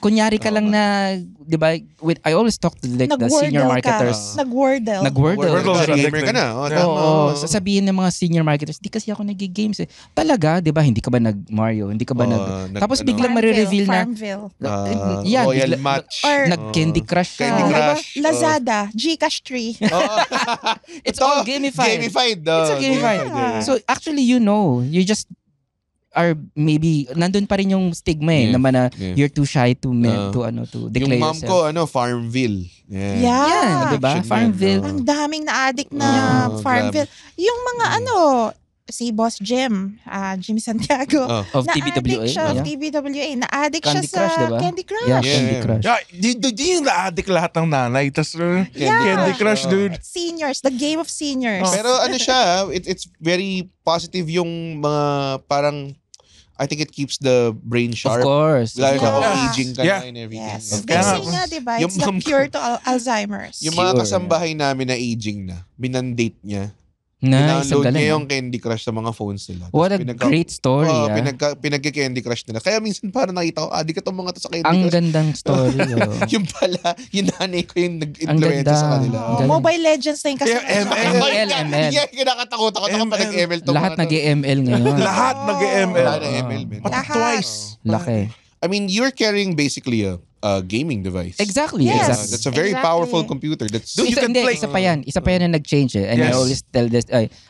Kunyari ka lang na, 'di ba, I always talk to like the senior marketers. Nag-Wordle. Wordle. Gamer ka na. Oo, sasabihin ng mga senior marketers, di kasi ako nag-games eh. Talaga, 'di ba? Hindi ka ba nag-Mario? Hindi ka ba tapos biglang marireveal na Farmville. Royal Match. Or nag-Candy Crush Candy ka. Crush. Lazada, Gcash Tree. It's all gamified. Gamified. It's all gamified. Yeah. So actually, you just are maybe nandun pa rin yung stigma Yeah. naman na Yeah. you're too shy to declare Yung mom yourself. ko, Farmville. Yeah. Yan, 'di ba? Addiction Farmville. yan, Ang daming na-addict na Yeah. Farmville. Yung mga si Boss Jim, Jimmy Santiago, Of na-addict TBWA. siya of Yeah. TBWA. Na-addict Candy siya Crush, sa diba? Candy Crush. Yeah, Yeah. Candy Crush. Di yung na-addict lahat ng nanay. Tas Candy Crush, dude. Seniors, the game of seniors. Pero ano siya, it's very positive yung mga parang, I think it keeps the brain Of sharp. course. Lalo na kung Yeah. aging ka Yeah. na and everything. Yes. Kaya Kasi nga, nga, diba, yung it's the mom- cure to Alzheimer's. Yung mga Sure. kasambahay namin na aging na, binandate niya. Nice, ang Download galing. niya yung Candy Crush sa mga phones nila. What a Tapos great story. pinagka-Candy Crush nila. Kaya minsan parang nakita ko, di ka itong mga to sa Candy Ang Crush. gandang story. Yung pala, yung nanay ko yung Ang nag-influence ganda. sa kanila. Ang galing. Mobile Legends na yung kasi. Yeah, ML. Yeah, kinakatakot ako na kapag nag-ML to. Lahat nag-ML ngayon. Lahat nag-ML. Lahat nag-ML, man. Pati twice. Laki. I mean, you're carrying basically a gaming device. Exactly. Yes. Exactly. That's a very Exactly. powerful computer. That's Dude, you can play. Isa pa yan. Isa pa yan na nag-change eh. And I Yes.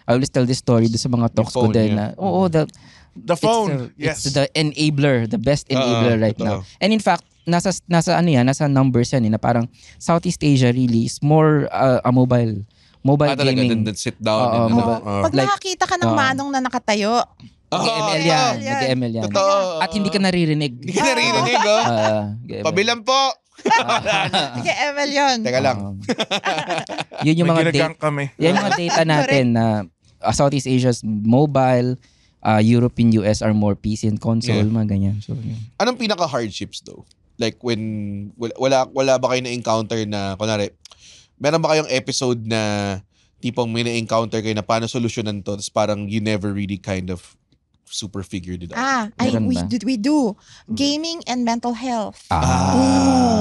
always tell this story doon sa mga talks ko phone, din yeah. na, The phone. It's Yes. the enabler, the best enabler right totoo. now. And in fact, nasa numbers yan na parang Southeast Asia really is more a mobile talaga, gaming. then sit down. Oo, and mobile. Pag nakakita ka ng manong na nakatayo, Nag-ML yan. yan. Nag-ML yan. Totoo. At hindi ka naririnig. Hindi ka naririnig, oh. Nag-ML. Pabilang po. sige, ML yun. Teka lang. Yun yung May mga ginagang kami. yan yung mga data natin na Southeast Asia's mobile, Europe and US are more PC and console, Yeah. mga ganyan. So, yun. Anong pinaka-hardships though? Like when, wala ba kayo na-encounter na, kunwari, meron ba kayong episode na tipong may na-encounter kayo na paano solusyonan to, tapos parang you never really kind of super figured it out? Meron ba? We do. Gaming and mental health.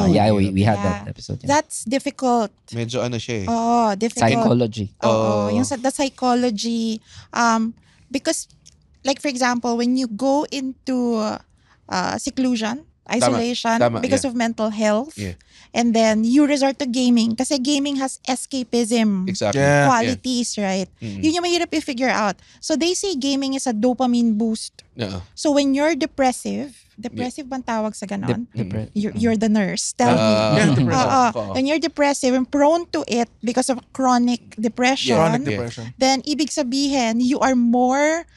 Yeah, we had Yeah. that episode. Yeah. That's difficult. Medyo ano siya eh. Oh, difficult. Psychology. Oo, yung the psychology. Because, like for example, when you go into seclusion, isolation, Tama, because yeah. of mental health, Yeah. and then you resort to gaming. Kasi gaming has escapism Exactly. Yeah. qualities, right? Mm. Yun yung mahirap i-figure out. So they say gaming is a dopamine boost. Yeah. So when you're depressive bang tawag sa ganon? You're the nurse. Tell me. Yeah, depression. When you're depressive and prone to it because of chronic depression, Chronic Yeah. depression. then ibig sabihin, you are more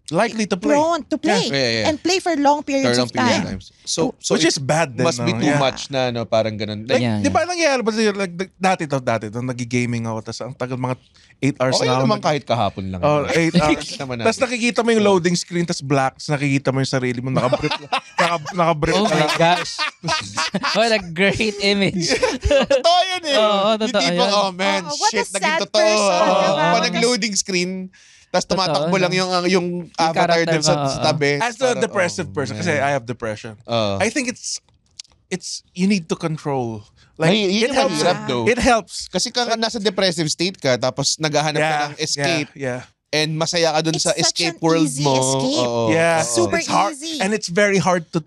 Likely to play. prone to play Yeah. and play for long periods Long of period time. times. So Which it is bad din. must be no? too Yeah. much na, no, parang ganun. Like, Yeah. Di ba nangyayari ba sa'yo, like, dati to, nag-gaming ako, tapos ang tagal, mga 8 hours okay na ako. naman kahit kahapon lang. Oh, 8 hours. Naman Tapos nakikita mo yung loading screen, tapos black, tapos nakikita mo yung sarili mo, nakabrip nakabrip Oh ka my lang. gosh. What a great image. Totoo yan eh. Oo, Yung totoo tipong, yun. oh man, Oh, what a shit, naging sad totoo. person, diba? Pa nag-loading screen, tapos tumatakbo Totoo, lang yung avatar character dun sa mo, tabi. As a Parang, depressive person, kasi I have depression, Oh. I think it's you need to control. Like, Yun it yung helps. mahirap though. It helps. Kasi kung nasa depressive state ka, tapos naghahanap ka ng escape, Yeah. and masaya ka dun It's sa such escape an world easy mo. escape. Oo. Yeah. Oo. Super It's hard, easy. and it's very hard to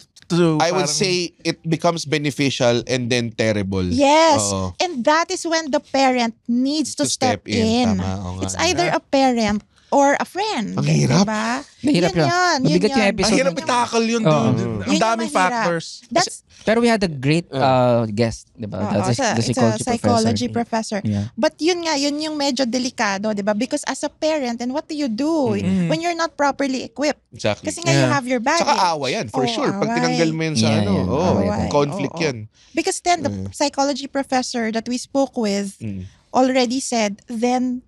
I would parang- say it becomes beneficial and then terrible. Yes. Oo. And that is when the parent needs to step in. Tama, oo nga. It's either a parent or a friend. Ang hirap. Diba? Mahirap Yun yun. yun. Mabigat yung Ang episode. hirap i-tackle yun, dude. Oo. Ang Yun yung daming mahirap. factors. That's Pero we had a great guest, diba? That's the it's a psychology professor. Yeah. But yun nga, yun yung medyo delikado, di ba? Because as a parent, and what do you do when you're not properly equipped? Exactly. Kasi nga you have your baggage. Tsaka awa yan, for Oo, sure. Pag away. tinanggal mo yan sa Yeah, ano, yeah. oh, Away. conflict Oo. yan. Because then the psychology professor that we spoke with Mm. already said, then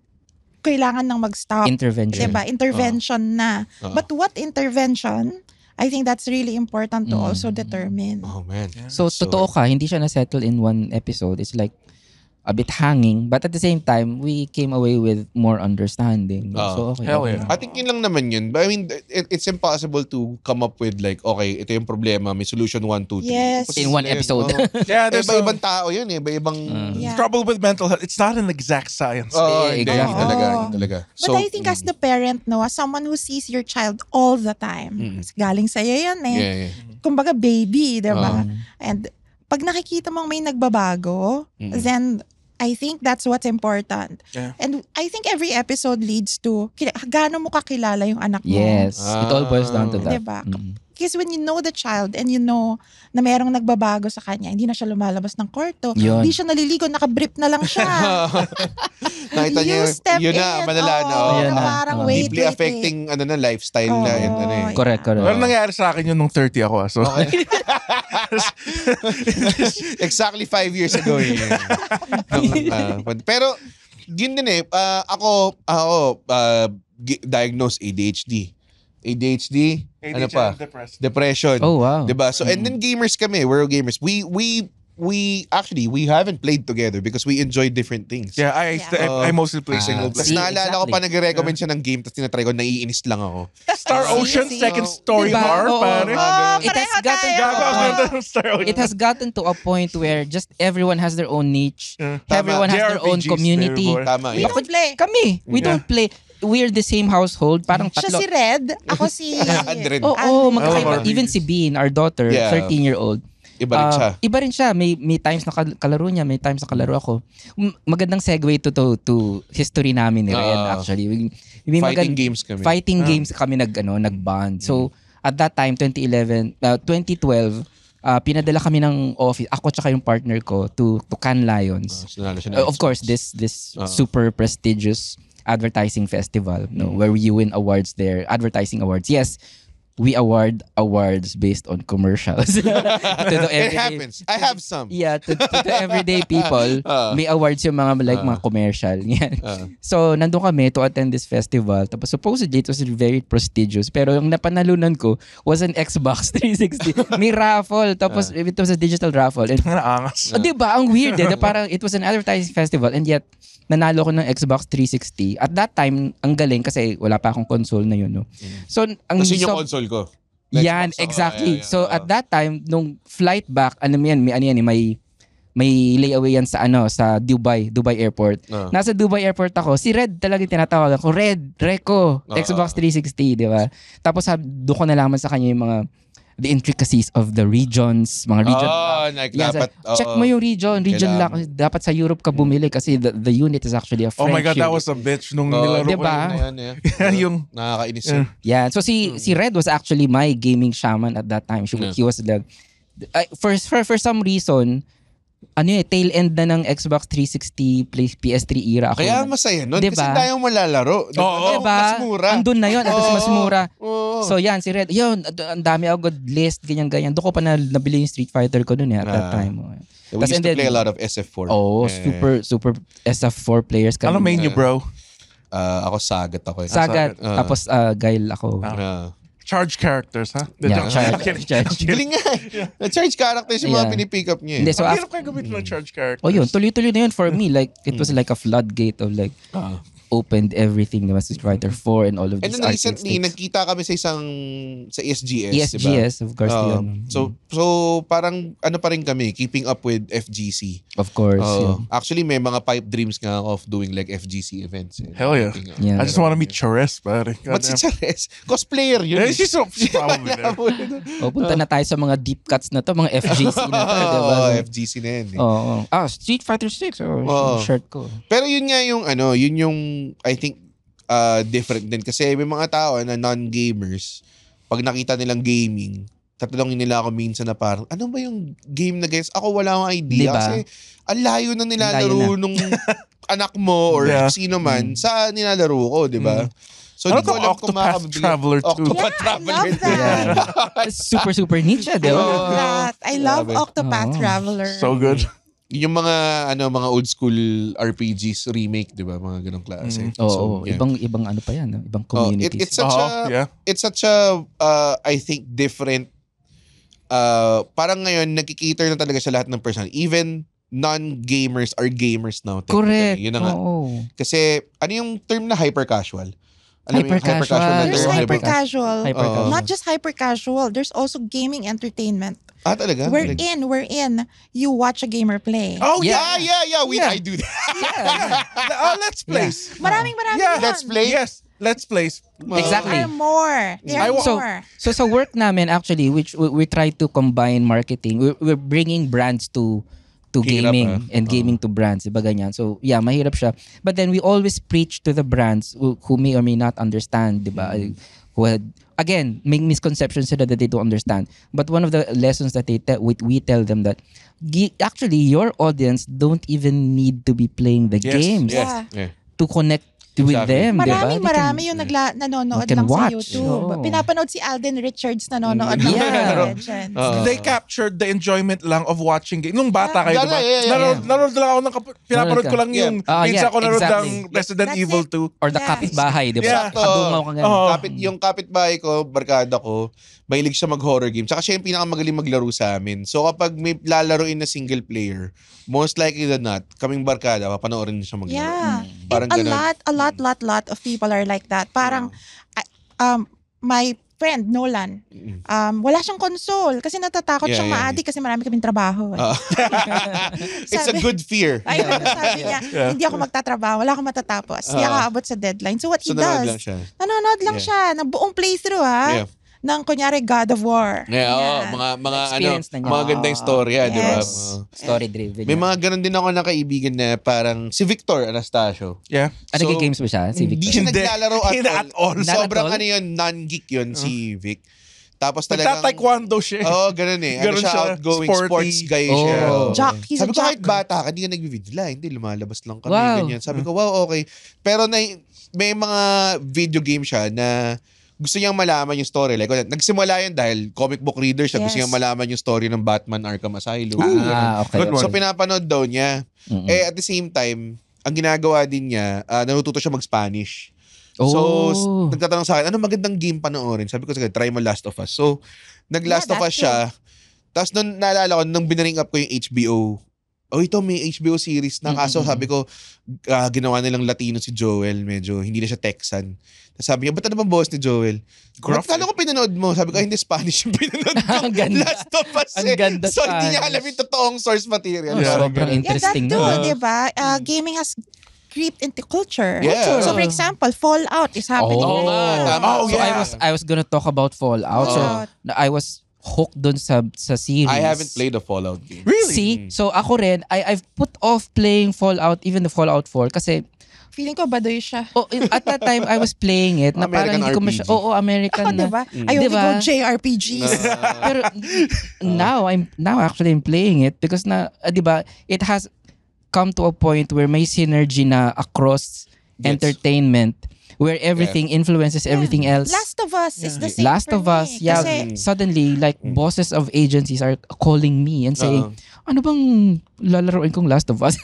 kailangan nang mag-stop. Intervention. Diba? Intervention na. Oo. But what intervention? I think that's really important to also determine. Oh man. So, totoo ka, hindi siya na-settle in one episode. It's like, a bit hanging, but at the same time, we came away with more understanding. So, okay. Hell okay. yeah. I think yun lang naman yun. But I mean, it's impossible to come up with like, okay, ito yung problema, may solution 1, 2, 3. Yes. In one episode. Yeah, there's Iba-ibang tao yun eh. Iba-ibang... Yeah. trouble with mental health. It's not an exact science. Hindi Exactly. talaga. Oo. Hindi talaga. But I think as the parent, no, as someone who sees your child all the time, galing sa'yo yan eh. Yeah. Kumbaga baby, diba? And pag nakikita mong may nagbabago, then I think that's what's important. Yeah. And I think every episode leads to gaano mo kakilala yung anak mo. Yes. It all boils down to that. Diba? Because when you know the child and you know na merong nagbabago sa kanya, hindi na siya lumalabas ng kwarto, Yun. hindi siya naliligo, nakabrip na lang siya. Nakita niyo, You step yun na, in, malala, no? Ayan na. Parang Oo. wait, Deeply wait, affecting lifestyle na yun. Ano eh. Correct. Pero nangyari sa akin yun nung 30 ako. So. Exactly 5 years ago yun. Pero, yun din eh. Ako, diagnosed ADHD. Ano pa? Depression. Oh, wow. Diba? So, and then gamers kami. We're gamers. We haven't played together because we enjoy different things. Yeah, I mostly play single Tapos player. naalala ko pa nag-recommend siya ng game tapos tinatry ko, naiinis lang ako. Star Ocean, second story Diba? bar, Oo. pare. It has Pareho gotten tayo. to a point. Star Ocean. It has gotten to a point where just everyone has their own niche. Everyone has their own JRPGs, community. baby boy. Tama We yun. don't play. Kami, we don't play. We're the same household. Parang Siya tatlo. si Red, ako si... Andred. Oo, magkakaiba. Oh, Even si Bean, our daughter, Yeah. 13-year-old. Iba rin siya. Iba rin siya. May times na kalaro niya, may times na kalaro ako. Magandang segue to history namin ni Red actually. Fighting games kami. Fighting games kami nag-bond. So, at that time, 2012, pinadala kami ng office, ako tsaka yung partner ko, to Cannes Lions. Sinalo siya ng Of course, this super prestigious advertising festival, where we win awards there, advertising awards. Yes, we award awards based on commercials. To the It happens. I have some. Yeah, to the everyday people, may awards yung mga mga commercial. Yan. So, nandun kami to attend this festival. Tapos supposedly, it was very prestigious. Pero yung napanalunan ko was an Xbox 360. May raffle. Tapos, it was a digital raffle. And, Angas. diba? Ang weird eh. Parang, it was an advertising festival and yet, nanalo ko ng Xbox 360. At that time, ang galing kasi wala pa akong console na yun. No? So, ang Kasi yung console ko. yan, Xbox, exactly. yeah. So at that time, nung flight back, may layaway yan sa Dubai Airport. Nasa Dubai Airport ako, si Red talaga tinatawag ako, Reco, Xbox 360, di ba? Tapos doon ko nalaman sa kanya yung mga the intricacies of the regions, mga region. Dapat. Check mo yung region lock. Dapat sa Europe ka bumili kasi the unit is actually a Oh French my God, that unit. was a bitch nung nilaro ko. Diba? Yung Nakakainis yun. Yeah, so si Red was actually my gaming shaman at that time. He was for some reason, tail end na ng Xbox 360 PS3 era ako. Kaya masaya nun. Diba? Kasi tayong malalaro. Oo. Mas mura. Andun na yun. Tapos mas mura. Oo. So yan, si Red. Yun, ang dami ako good list, ganyan-ganyan. Doon ko pa nabili yung Street Fighter ko dun at that time. We used to play a lot of SF4. Oh, super SF4 players kami. ano main you, bro? Ako Sagat ako. Sagat. Tapos Guile ako. Charge characters, ha? Yeah, charge. Galing nga. Na-charge characters yung mga Yeah. pinipick up niya. Hindi, So, so hirap kayo gamitin ng charge characters. oh yun, tuloy-tuloy na yun for me. Like, it was like a floodgate of like, opened everything. Diba? Street Fighter 4 and all of And these then arcade recently, sticks. nagkita kami sa ESGS, ESGS, diba? of course. Yun. So parang ano pa rin kami, keeping up with FGC. Of course. yun. Actually, may mga pipe dreams nga ako of doing like FGC events. Hell yeah. Yeah. I just want to meet Chores, pare. But si Chares, cosplayer yun. Yeah, she's probably there. Punta na tayo sa mga deep cuts na to, mga FGC na to, diba? FGC na yan. Oo. Street Fighter 6. Shirt ko. Pero yun nga yung yun yung I think different din kasi may mga tao na non-gamers pag nakita nilang gaming tatanungin nila ako minsan na parang ano ba yung game na guys ako wala akong idea Diba? kasi ang layo na nilalaro Layo na. nung anak mo or sino man sa nilalaro ko di ba so Ano di ko to, alam kung Octopath makakabili. Traveler 2? Octopath I Traveler love 2. that. Yeah. Super niche, di ba? I love Grabe. Octopath Traveler. So good. Yung mga mga old school RPGs remake, 'di ba? Mga ganong klase. Oo, yeah. ibang ano pa yan, ibang communities. It's such it's such a I think different parang ngayon nagki-cater na talaga sa lahat ng person. Even non-gamers are gamers now. Correct. Yun na nga. Oo. Kasi, ano yung term na hyper-casual? Alam mo yung Hyper-casual. na There's term, hyper- di ba? hyper-casual. Hyper-casual. Not just hyper-casual. There's also gaming entertainment. Ah, talaga? We're in. You watch a gamer play. Oh, Yeah. yeah. I do that. Let's place. Maraming Yeah, yun. Let's play. Yes, let's place. Exactly. There are more. There are So, more. so sa work namin actually, which we try to combine marketing, we're bringing brands to Hirap, gaming and gaming to brands, diba ganyan. So yeah, mahirap siya. But then we always preach to the brands who may or may not understand, diba? Who had, again, may misconceptions sila that they don't understand. But one of the lessons that we tell them that actually your audience don't even need to be playing the games Yeah. to connect with Exactly. them, diba? Marami yung nanonood they can lang sa watch. YouTube. Oo. Pinapanood si Alden Richards nanonood ng Yeah. Legends. They captured the enjoyment lang of watching game. Nung bata kayo, Yeah, diba? yeah. Nanonood lang ako pinapanood ko lang Yeah. yung minsan ako nanonood exactly. ng Resident That's Evil it. 2. Or the Yes. kapitbahay, diba? Yeah. Kadungaw ka ganun. Oo. Yung kapitbahay ko, barkada ko, mahilig siya mag-horror game. Tsaka siya yung pinakamagaling maglaro sa amin. So kapag may lalaroin na single player, most likely than not, kaming barkada, papanoorin niya siya maglaro. Yeah. Parang And ganun. a lot of people are like that. Parang, my friend, Nolan, wala siyang console kasi natatakot siyang ma-addict kasi marami kaming trabaho. It's a good fear. Ay, sabi niya, hindi ako magtatrabaho, wala akong matatapos. Hindi ako aabot sa deadline. So what he nanonood does, lang siya. nanonood lang siya ng buong playthrough Yeah. ng kunyari God of War. Yeah, Yan. mga Experience na niya. mga gandang storya, di ba? Yes. Story-driven. May mga ganun din ako na kaibigan na parang si Victor Anastasio. Yeah. Ano So, games mo siya? Si Hindi Victor? siya Hindi. naglalaro Hindi at at all. all. Not Sobrang at all? ano yun, non-geek yun si Vic. Tapos talagang... Nagta-taekwondo siya. Oo, ganun eh. Ano Ganun siya, siya, outgoing sporty. sports guy siya. Oh. Jock. He's Sabi a ko jock. kahit bata ka, hindi ka nag-video. Hindi, lumalabas lang kami. Wow. Ganyan. Sabi ko, wow, okay. Pero may mga video game siya na gusto niyang malaman yung story. Like, nagsimula yun dahil comic book reader siya. Gusto Yes. niyang malaman yung story ng Batman Arkham Asylum. Okay. Good one. So, pinapanood daw niya. Mm-mm. At the same time, ang ginagawa din niya, natututo siya mag-Spanish. So, Oh. nagtatanong sa akin, ano magandang game panoorin? Sabi ko, sige, try mo Last of Us. So, nag-Last Yeah, of Us that siya. Tapos nung naalala ko, nung binaring up ko yung HBO, ito may HBO series na. Kaso sabi ko, ginawa nilang Latino si Joel. Medyo, hindi na siya Texan. Tapos sabi niya, ba't ano bang boss ni Joel? Gruff. Kala ko pinanood mo. Sabi ko, hindi Spanish yung pinanood ko. Ang ganda. Last of Us Ang ganda So, hindi niya Spanish. alam yung totoong source material. Yeah. Parang Sobrang ganun. Yeah, that interesting too, na. di ba? Gaming has creeped into culture. Yeah. So for example, Fallout is happening. Oh, right now. tama. Oh, So yeah. I was gonna talk about Fallout. So Fallout. I was hooked dun sa series. I haven't played the Fallout game. Really? See? So ako rin, I've put off playing Fallout, even the Fallout 4 kasi Feeling ko badoy siya. at that time I was playing it na parang American hindi ko RPG. American na. Diba? I only Diba? go JRPGs. Pero now actually I'm playing it because na 'di ba, it has come to a point where may synergy na across Yes. entertainment where everything influences everything else. Last of Us is the same Last for of Us, me. yeah. Kasi, Suddenly, like, bosses of agencies are calling me and saying, ano bang lalaroin kong Last of Us?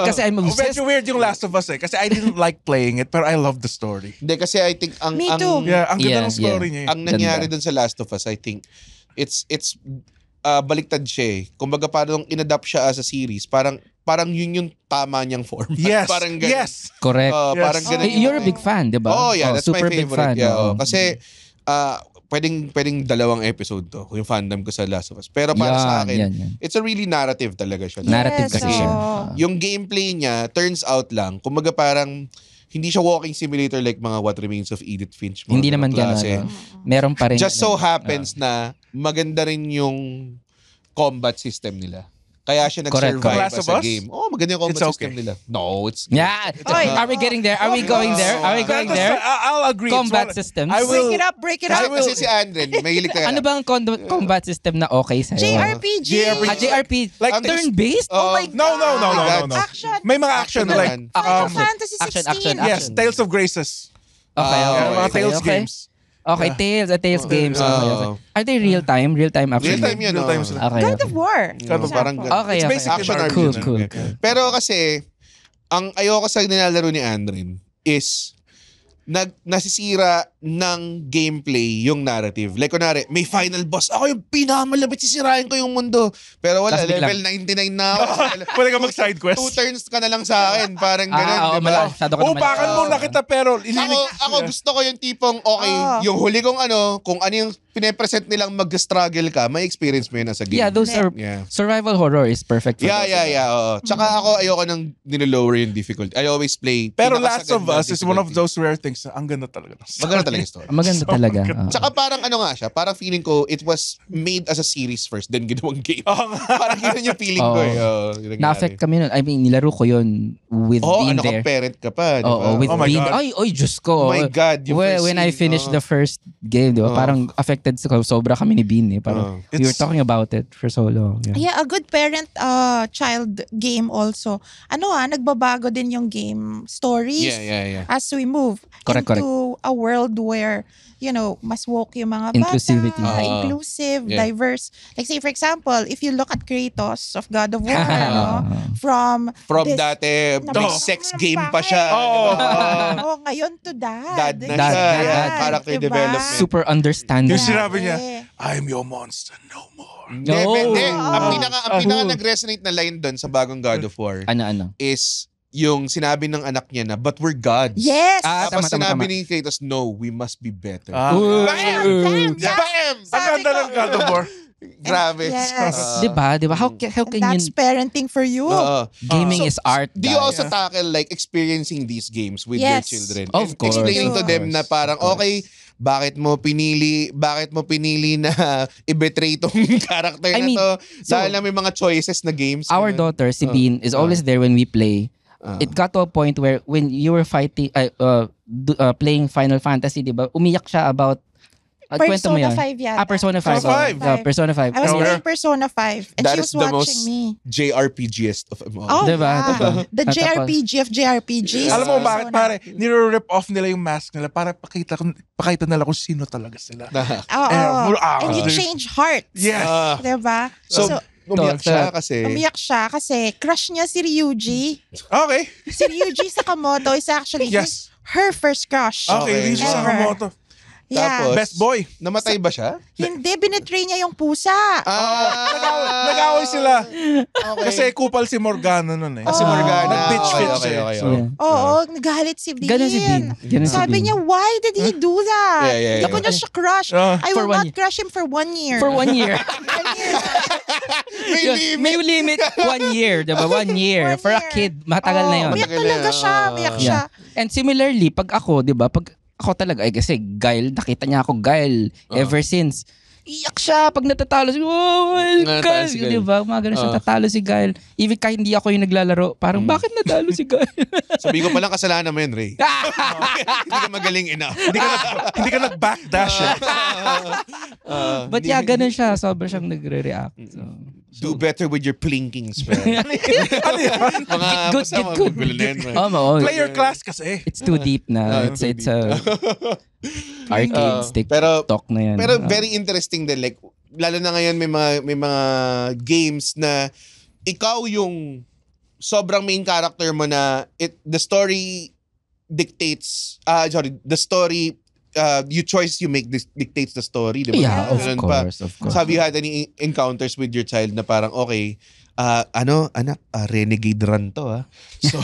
Kasi I'm obsessed. Medyo weird yung Last of Us kasi I didn't like playing it pero I love the story. Hindi, kasi I think Me too. Yeah, ang ganda Yeah, ng story niya. ang nangyari dun sa Last of Us, I think, it's baliktad siya eh. Kumbaga parang inadapt siya as a series. Parang yun yung tama niyang format. Yes. Parang ganun. Yes. Correct. Yes. Parang ganun. Eh, you're a big fan, di ba? Oh, yeah, that's super my big favorite. fan. Yeah, oo. Kasi pwedeng dalawang episode to, yung fandom ko sa Last of Us. Pero para sa akin, yan. it's a really narrative talaga siya. Narrative Yes, kasi siya. oo. Yung gameplay niya, turns out lang, kumbaga parang hindi siya walking simulator like mga What Remains of Edith Finch. mga Hindi naman ganong gano'n. Meron pa rin. Just so ano, happens na maganda rin yung combat system nila. Kaya siya Correct. nag-survive Last as of a Us? game. Oh, maganda yung combat It's system okay. nila. No, it's... Yeah. Are we getting there? Are we going there? Are we going there? I'll agree. Combat It's one- systems. I will. Break it Kasi, up. kasi si Andren, mahilig ka. Ano bang combat system na okay sa'yo? JRPG. JRP. Like Ang- turn-based? Oh my No. Action. May mga action Action like naman. Final Fantasy 16. action. yes, Tales of Graces. Okay, Ah, Mga okay. Tales okay. games. Okay, Tales games. Okay. Are they real-time? Real-time action? Real-time yun. Real-time oh. sila. Okay. God of War. Oh, parang Example. Okay, It's okay. basically action RPG. Cool, RPG. cool. Pero kasi, ang ayoko sa nilalaro ni Andren is, nasisira ng gameplay yung narrative. Like, kunwari, may final boss. Ako yung pinakamalapit, sisirain ko yung mundo. Pero wala, Tas biglang- level 99 na ako. Pwede ka mag-side quest. 2 turns ka na lang sa akin. Parang ganun, Oo, di ba? masyado ka naman. Upakan mo na kita pero Ako gusto ko yung tipong, okay, yung huli kong kung ano yung pine-present nilang mag-struggle ka, may experience mo yun as a game. Yeah, those are Yeah. survival horror is perfect for Yeah, those. yeah, yeah. Oo. Tsaka ako, ayoko nang nilolower yung difficulty. I always play. Pero Last of pinakasagad na Us is one of difficulty. those rare things. Ang ganda talaga. Maganda talaga yung story. Maganda talaga. Tsaka parang nga siya, parang feeling ko, it was made as a series first, then ginawang game. Parang yun yung feeling ko eh. Yun ang Na-affect nangyari. kami nun. I mean, nilaro ko yun with being there. Parent ka pa, di ba? Oo, with Oh my being God. Ay, Diyos ko. Oh my God, yung first When I scene, finished the first game, di ba? Parang affected sobra kami ni Bean eh. Parang we were talking about it for so long. Yeah. Yeah, a good parent-child game also. Nagbabago din yung game stories Yeah. as we move Correct. into a world where, mas woke yung mga Inclusivity. bata, inclusive, Yeah. diverse. Like say, for example, if you look at Kratos of God of War, from From this- dati, na- may sex game pa siya. Oo. di ba? Oh, ngayon to dad. Dad na Dad, siya. dad, Yeah, dad. character Diba? development. Super understanding. Yung sinabi niya, Eh. I'm your monster no more. Hindi, No. hindi. Ang Oh. pinaka nag-resonate na line doon sa bagong God of War Ano? is yung sinabi ng anak niya na, but we're gods. Yes! Tapos tama. sinabi ni Kratos, no, we must be better. Ah. Bam! Bam! Ang Sabi ganda ko. ng God of War. Grabe. Yes. Diba? How can That's you... parenting for you. Gaming is art, Do you guys. also tackle like experiencing these games with Yes. your children? Of And course. explaining to Of them na course. parang, Of course. okay, bakit mo pinili na i-betray tong character I na mean, to? so- Dahil na may mga choices na games. Our ganun. daughter, si Bean, is always there when we play. Ah. It got to a point where when you were playing Final Fantasy, di ba? Umiyak siya about... kwento mo Persona yan. 5 yata. Persona 5. Persona 5. Persona 5. I was Okay. playing Persona 5 and That she is was the watching most me. JRPGest of them all. Oh, Diba? yeah. Diba? The Tapos- JRPG of JRPGs. Alam mo bakit Persona. pare, nire-rip off nila yung mask nila para pakita nila kung sino talaga sila. Oo. And you change hearts. Yes. Diba? So, umiyak siya kasi... umiyak siya kasi crush niya si Ryuji. Okay. Si Ryuji Sakamoto is actually Yes. her first crush. Okay, Ryuji Ever. Sakamoto. Yeah. Tapos, Best boy. namatay ba siya? Hindi, binetray niya yung pusa. Nag-away sila. Kasi kupal si Morgana nun eh. Si Morgana. Nag-bitch Okay, fit okay, siya. okay, So, okay. Oo, nagalit si Bean. Ganon si Bean. Ganon si Sabi Bean. niya, why did he do that? Yeah, yeah, Hindi ko yeah. niya siya crush. Ah. I For will 1 not year. crush him for 1 year. For 1 year. 1 year. May limit 1 year, diba? 1 year. 1 For a year. kid, matagal na yun. Umiyak talaga siya. Umiyak siya. Yeah. And similarly, pag ako, diba? Pag ako talaga, kasi Guile, nakita niya ako Guile ever since. Iyak siya pag natatalo si Natatalo si Guile. Guile. Diba? Mga ganun siya, tatalo si Guile. Even kahit hindi ako yung naglalaro, parang bakit natalo si Guile? Sabi ko palang kasalanan mo yun, Ray. Hindi ka magaling enough. hindi ka nag-backdash eh. But yeah, ganun siya. Sobrang siyang nagre-react. So. Do better with your plinking spell. Ano yan? Mga Good, basta good, good. magugulo na yan, man. Player class kasi. It's too deep na. It's a arcade stick pero- talk na yan. Pero very interesting din, like, lalo na ngayon may mga games na ikaw yung sobrang main character mo na the story dictates, the story, you choice you make dictates the story, di ba? Yeah, of Ganun pa. course, of course. So have you had any encounters with your child na parang, okay, anak, renegade run to, ha? So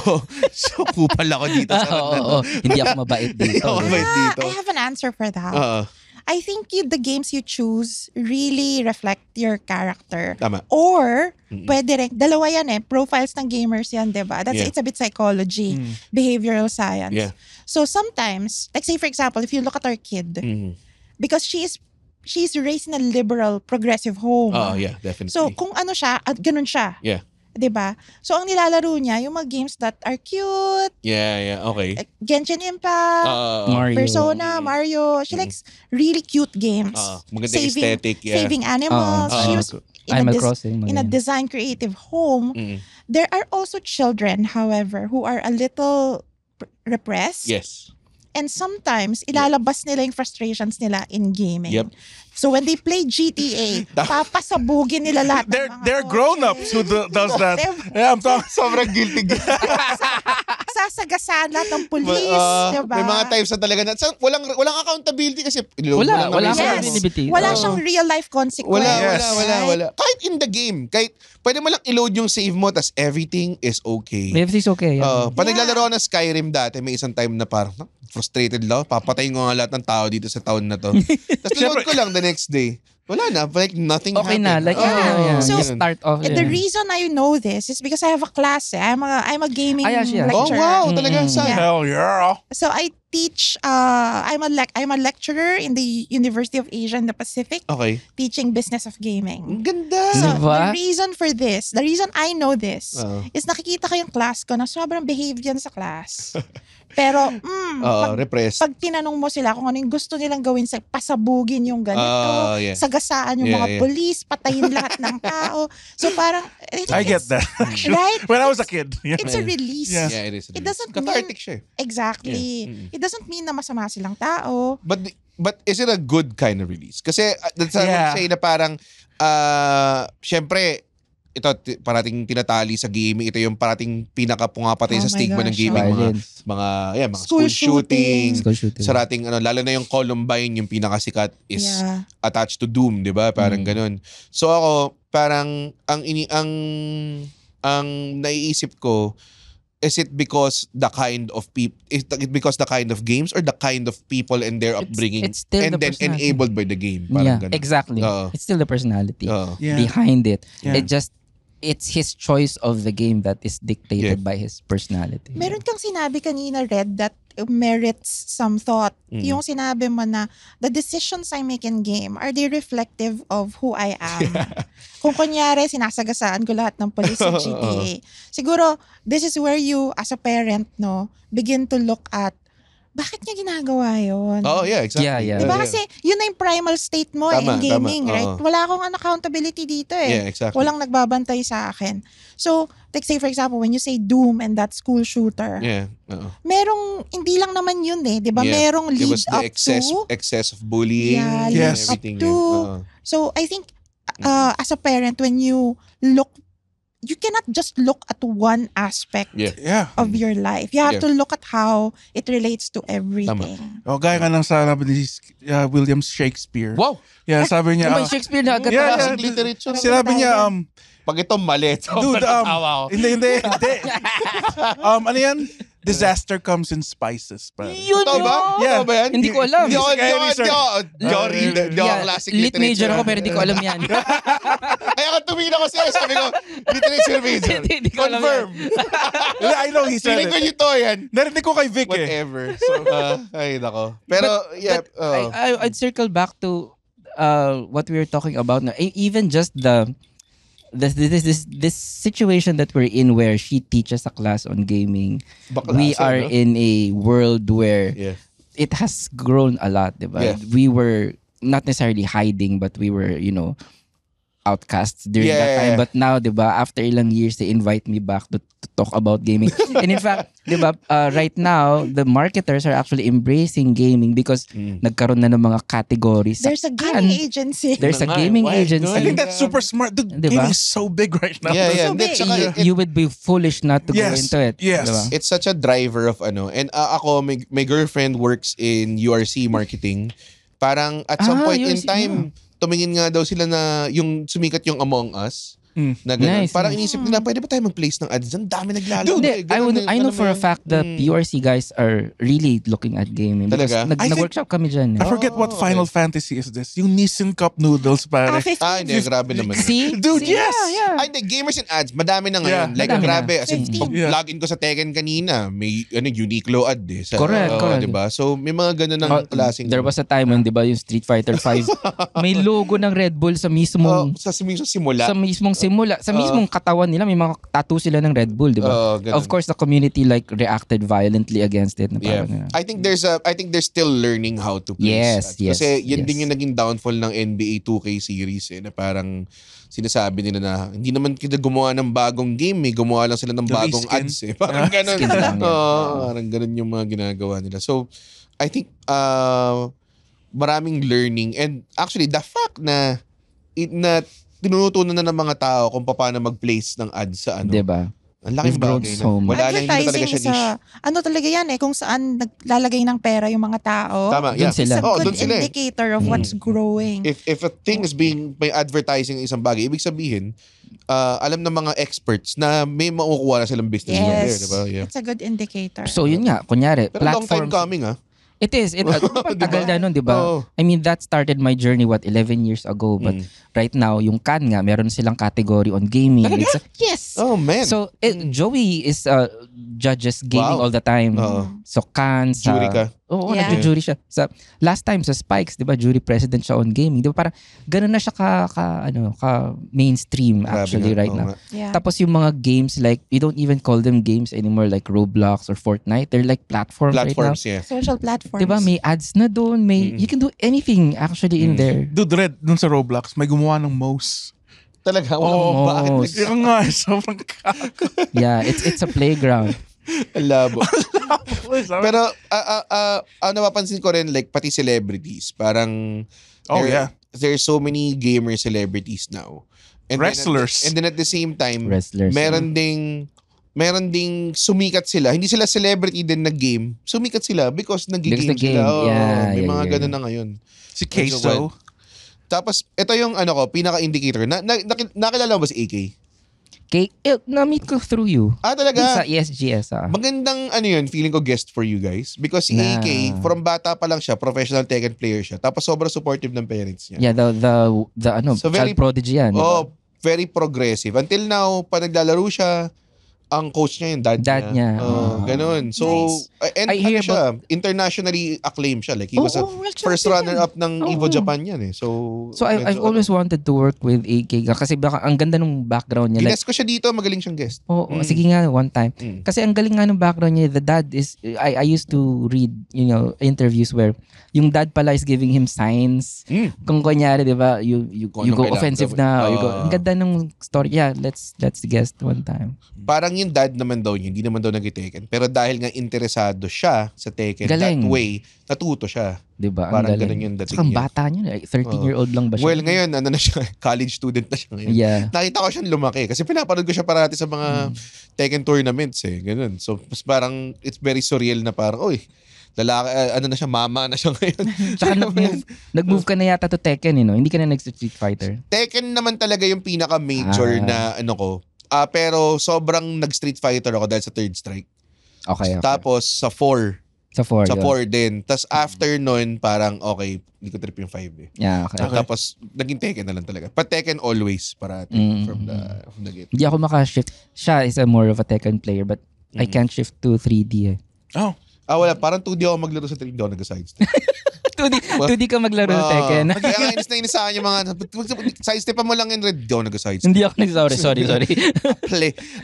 kupal ako dito sa run na to. Oo, hindi ako mabait Hindi dito. ako mabait dito. I have an answer for that. Oo. I think the games you choose really reflect your character. Tama. Or, pwede rin, dalawa yan profiles ng gamers yan, diba? Yeah. It's a bit psychology, behavioral science. Yeah. So sometimes, like say for example, if you look at our kid, because she's raised in a liberal, progressive home. Oh, yeah, definitely. So kung ano siya, at ganun siya. Yeah. 'Di ba? So ang nilalaro niya yung mga games that are cute, Yeah, okay. like Genshin Impact, Mario. Persona, Mario. She likes really cute games. Maganda aesthetic, yeah. Saving animals. She was Animal Crossing. in a design creative home. There are also children, however, who are a little repressed. Yes. And sometimes, ilalabas nila yung frustrations nila in gaming. Yep. So when they play GTA, papasabugin nila lahat ng mga They're kotse. grown-ups who does that. Diba? Yeah, I'm talking. Sobrang guilty. sinasagasaan lahat ng police, diba? May mga times na talaga walang accountability kasi Wala Yes. accountability. Wala siyang real life consequence. Wala. Kahit in the game, kahit pwede mo lang i-load yung save mo tas everything is okay. Everything's okay. Pag naglalaro ako ng Skyrim dati, may isang time na parang frustrated lang. Papatayin ko nga lahat ng tao dito sa town na to. Tapos load ko lang the next day. Wala na. Like nothing Okay happened. na. Like, So, you start off. And the reason I know this is because I have a class. I'm a gaming siya. Oh, lecturer. wow. Talaga, saan? Hell yeah. So I teach. I'm a lecturer in the University of Asia and the Pacific, Okay. teaching business of gaming. Ang ganda. So Diba? the reason for this, the reason I know this, is nakikita ko yung class ko na sobrang behave yan sa class. Pero, repressed. pag tinanong mo sila kung ano yung gusto nilang gawin, pasabugin yung ganito, Yeah. sagasaan yung mga police, patayin lahat ng tao. So parang, I get that. right? When I was a kid. Yeah. It's a release. Yeah. Yeah, it is. It doesn't cathartic mean- siya. Exactly. It doesn't mean na masama silang tao. But is it a good kind of release? Kasi that's what I say na parang syempre ito parating tinatali sa gaming, ito yung parating pinakapungapatay Oh sa my stigma ng gosh, gaming, Violence. mga school shootings. School shooting. Sa rating lalo na yung Columbine yung pinakasikat is Yeah. attached to Doom, 'di ba? Parang ganun. So ako parang ang naiisip ko, is it because the kind of people, is it because the kind of games or the kind of people and their upbringing it's still and the then personality. enabled by the game? Parang ganun. Exactly. Oo. It's still the personality Oo. Yeah. behind it. Yeah. It's his choice of the game that is dictated by his personality. Meron kang sinabi kanina, Red, that merits some thought. Yung sinabi mo na, the decisions I make in game, are they reflective of who I am? Kung kunyari, sinasagasaan ko lahat ng police sa GTA. Siguro, this is where you, as a parent, begin to look at, bakit niya ginagawa yun? Oh, yeah, exactly. Yeah. Diba kasi yun na yung primal state mo Tama, in gaming, tama, right? oo. Wala akong accountability dito Yeah, exactly. Walang nagbabantay sa akin. So, like say for example, when you say Doom and that school shooter, Yeah. Oo. merong, hindi lang naman yun diba? Yeah. Merong It lead was the up excess of bullying Yeah, and lead everything. up to. Yeah. So, I think, as a parent, when you cannot just look at one aspect Yeah. Yeah. of your life. You have Yeah. to look at how it relates to everything. O, gaya ka ng sabi ni William Shakespeare. Wow! Yeah, sabi niya. May Shakespeare na agad. Yeah, Classic literature. Sinabi niya, Pag ito mali, dude, hindi. Ano yan? Disaster comes in spices. Pare. Yun Totoo ba? yun! Totoo ba yan? Hindi ko alam. Hindi ako Hindi ako classic Lit major literature. ako pero hindi ko alam yan. Ay, ako tumingin ako sa'yo. Sabi ko, literature major. Hindi ko alam Confirm. I know he said Feeling ko it. nyo to yan. Narinig ko kay Vic eh. Whatever. So, ay, nako. Pero, yeah. But I'd circle back to what we were talking about now. Even just this situation that we're in where she teaches a class on gaming. We Baklasa, are no? in a world where Yeah. it has grown a lot, diba? Yeah. We were not necessarily hiding, but we were, outcasts during that time. But now, diba, after ilang years, they invite me back to talk about gaming. And in fact, diba, right now, the marketers are actually embracing gaming because nagkaroon na ng mga categories. There's a gaming agency. There's a Nga, gaming why? agency. I think that's super smart. The Diba? gaming is so big right now. Yeah. So Hindi, big. tsaka You would be foolish not to go Yes. into it. Yes. Diba? it's such a driver of and ako my girlfriend works in URC marketing. Parang at some point in URC, time tumingin nga daw sila na yung sumikat yung Among Us. Na ganun. Nice, Parang nice. inisip nila, pwede ba tayo mag-place ng ads? Ang dami naglalaro. Hindi, I know for a fact the URC guys are really looking at gaming. Talaga? Because I think- nag-workshop kami dyan. I forget what Final Fantasy is this. Yung Nissan Cup noodles, pare. 15. Hindi, grabe naman. See? Dude, yes! Yeah. Ay, hindi, gamers and ads, madami na ngayon. Yeah. Like, Madami grabe. na. As in, 15. pag Yeah. login ko sa Tekken kanina, may Uniqlo ad eh. Correct, correct. Diba? So, may mga ganun ng klaseng. There was a time when, di ba, yung Street Fighter 5, may logo ng Red Bull sa mismong sa simula. sa mismong simula, sa mismong katawan nila, may mga tattoo sila ng Red Bull, di ba? Ganun. Of course, the community reacted violently against it. Na Yeah. parang, I think they're still learning how to play. Yes, yes, Kasi yun yes. din yung naging downfall ng NBA 2K series na parang sinasabi nila na hindi naman kita gumawa ng bagong game, gumawa lang sila ng The bagong reskin. ads Parang ganun. Skin lang yan. Parang ganun yung mga ginagawa nila. So, I think maraming learning and actually the fact na tinutunan na ng mga tao kung paano mag-place ng ads sa Di ba? Ang laking We've grown bagay na. so much. Wala na, hindi na talaga Advertising siya niche. ano talaga yan kung saan naglalagay ng pera yung mga tao. Tama, Dun yeah. sila. It's a good dun sila eh. indicator of what's growing. If a thing is being may advertising isang bagay, ibig sabihin, alam ng mga experts na may makukuha na silang business from there, Yes. diba? Yeah. It's a good indicator. So yun nga, kunyari, Pero long time platforms. coming, It is. Tagal na nun, di ba? Oo. I mean, that started my journey, 11 years ago. But right now, yung Cannes nga, meron silang category on gaming. Yes. Oh, man. So, Joey is judges gaming Wow. all the time. Oo. So, Cannes. Jury ka? Oo, Yeah. nag-jury siya. Last time sa Spikes, di ba, jury president siya on gaming. Di ba, parang ganun na siya ka mainstream actually Grabe nga. right Oo now. nga. Yeah. Tapos yung mga games, like, you don't even call them games anymore, like Roblox or Fortnite. They're like platforms right now. Platforms, yeah. Social platforms. Diba, may ads na doon, you can do anything actually in there. Dude, Red, dun sa Roblox, may gumawa ng mouse. Talaga, Oo, bakit mouse. Yung nga, sobrang kako. Yeah, it's a playground. Ang labo. Pero, napapansin ko rin, like, pati celebrities, parang, Oh, yeah. there's so many gamer celebrities now. And Wrestlers. and then at the same time, Wrestlers. meron ding sumikat sila. Hindi sila celebrity din na game. Sumikat sila because nag-game Because sila. nag-game. Oo, Yeah, may yeah, mga yeah. ganun na ngayon. Si Queso. Tapos, ito yung pinaka-indicator. Nakilala mo ba si AK? Okay, na-meet ko through you. Talaga? Sa ESGS. Magandang feeling ko guest for you guys. Because si Na. AK, from bata pa lang siya, professional Tekken player siya. Tapos sobrang supportive ng parents niya. Yeah, the So very- child prodigy yan. di ba? Oh, very progressive. Until now, pa naglalaro siya, ang coach niya yung dad Niya. Oh, ganun. So, Nice. and I hear siya, internationally acclaimed siya. Like, he was a world first champion. runner-up ng EVO Japan yan eh. So I've always wanted to work with AK kasi baka ang ganda ng background niya. Like, Gines ko siya dito, magaling siyang guest. sige nga, one time. Mm. Kasi ang galing nga ng background niya, the dad is, I used to read, interviews where yung dad pala is giving him signs. Mm. Kung kunyari, di ba, you Kung go anong kailangan offensive gawin. na. Or you go, ang ganda ng story. Yeah, let's guest one time. Parang yung dad naman daw niya, hindi naman daw nag-Tekken. Pero dahil nga interesado siya sa Tekken, Galing. that way, natuto siya. Di ba? Parang ang galing. ganun yung dating Saka ang niya. bata niya, like 13-year-old lang ba siya? Well, ngayon, na siya, college student na siya ngayon. Yeah. Nakita ko siyang lumaki kasi pinapanood ko siya parati sa mga Tekken tournaments eh. Ganun. So, mas parang, it's very surreal na parang, oy, lalaki, na siya, mama na siya ngayon. Saka nag-move ka na yata to Tekken, Hindi ka na nag-Street Fighter. Tekken naman talaga yung pinaka-major na ko. Pero sobrang nag-Street Fighter ako dahil sa Third Strike. Okay. Tapos sa 4. Sa 4. Sa 4 din. Tapos after nun, parang okay, hindi ko trip yung 5 eh. Yeah, okay. Tapos naging Tekken na lang talaga. But Tekken always parati from the get. Hindi ako maka-shift. Siya is a more of a Tekken player but I can't shift to 3D eh. Oh. Wala. Parang 2D ako maglaro sa 3D ako nag-sidestep. 2D ka maglaro ng Tekken. Kaya nga inis na sa akin yung mga, sidestep mo lang in red, di ako nag-sidestep. Hindi ako sorry.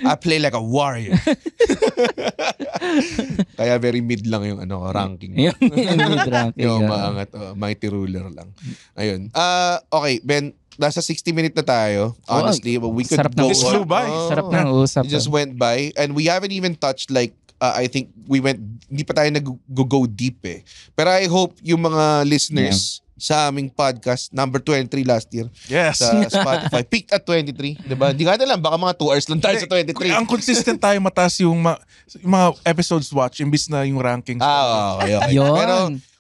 I play like a warrior. Kaya very mid lang yung ranking. Yung mid-ranking. Yung maangat, mighty ruler lang. Ayun. Okay, Ben, nasa 60 minutes na tayo. Honestly, we could sarap go ng This flew by. Sarap ng usap. It just went by. And we haven't even touched like, I think hindi pa tayo nag-go deep eh. Pero I hope yung mga listeners sa aming podcast, number 23 last year, Yes. sa Spotify, peaked at 23. Diba? Hindi ka alam, baka mga 2 hours lang tayo sa 23. Ang consistent tayo mataas yung mga episodes watch imbis na yung rankings. Okay. Yun. Pero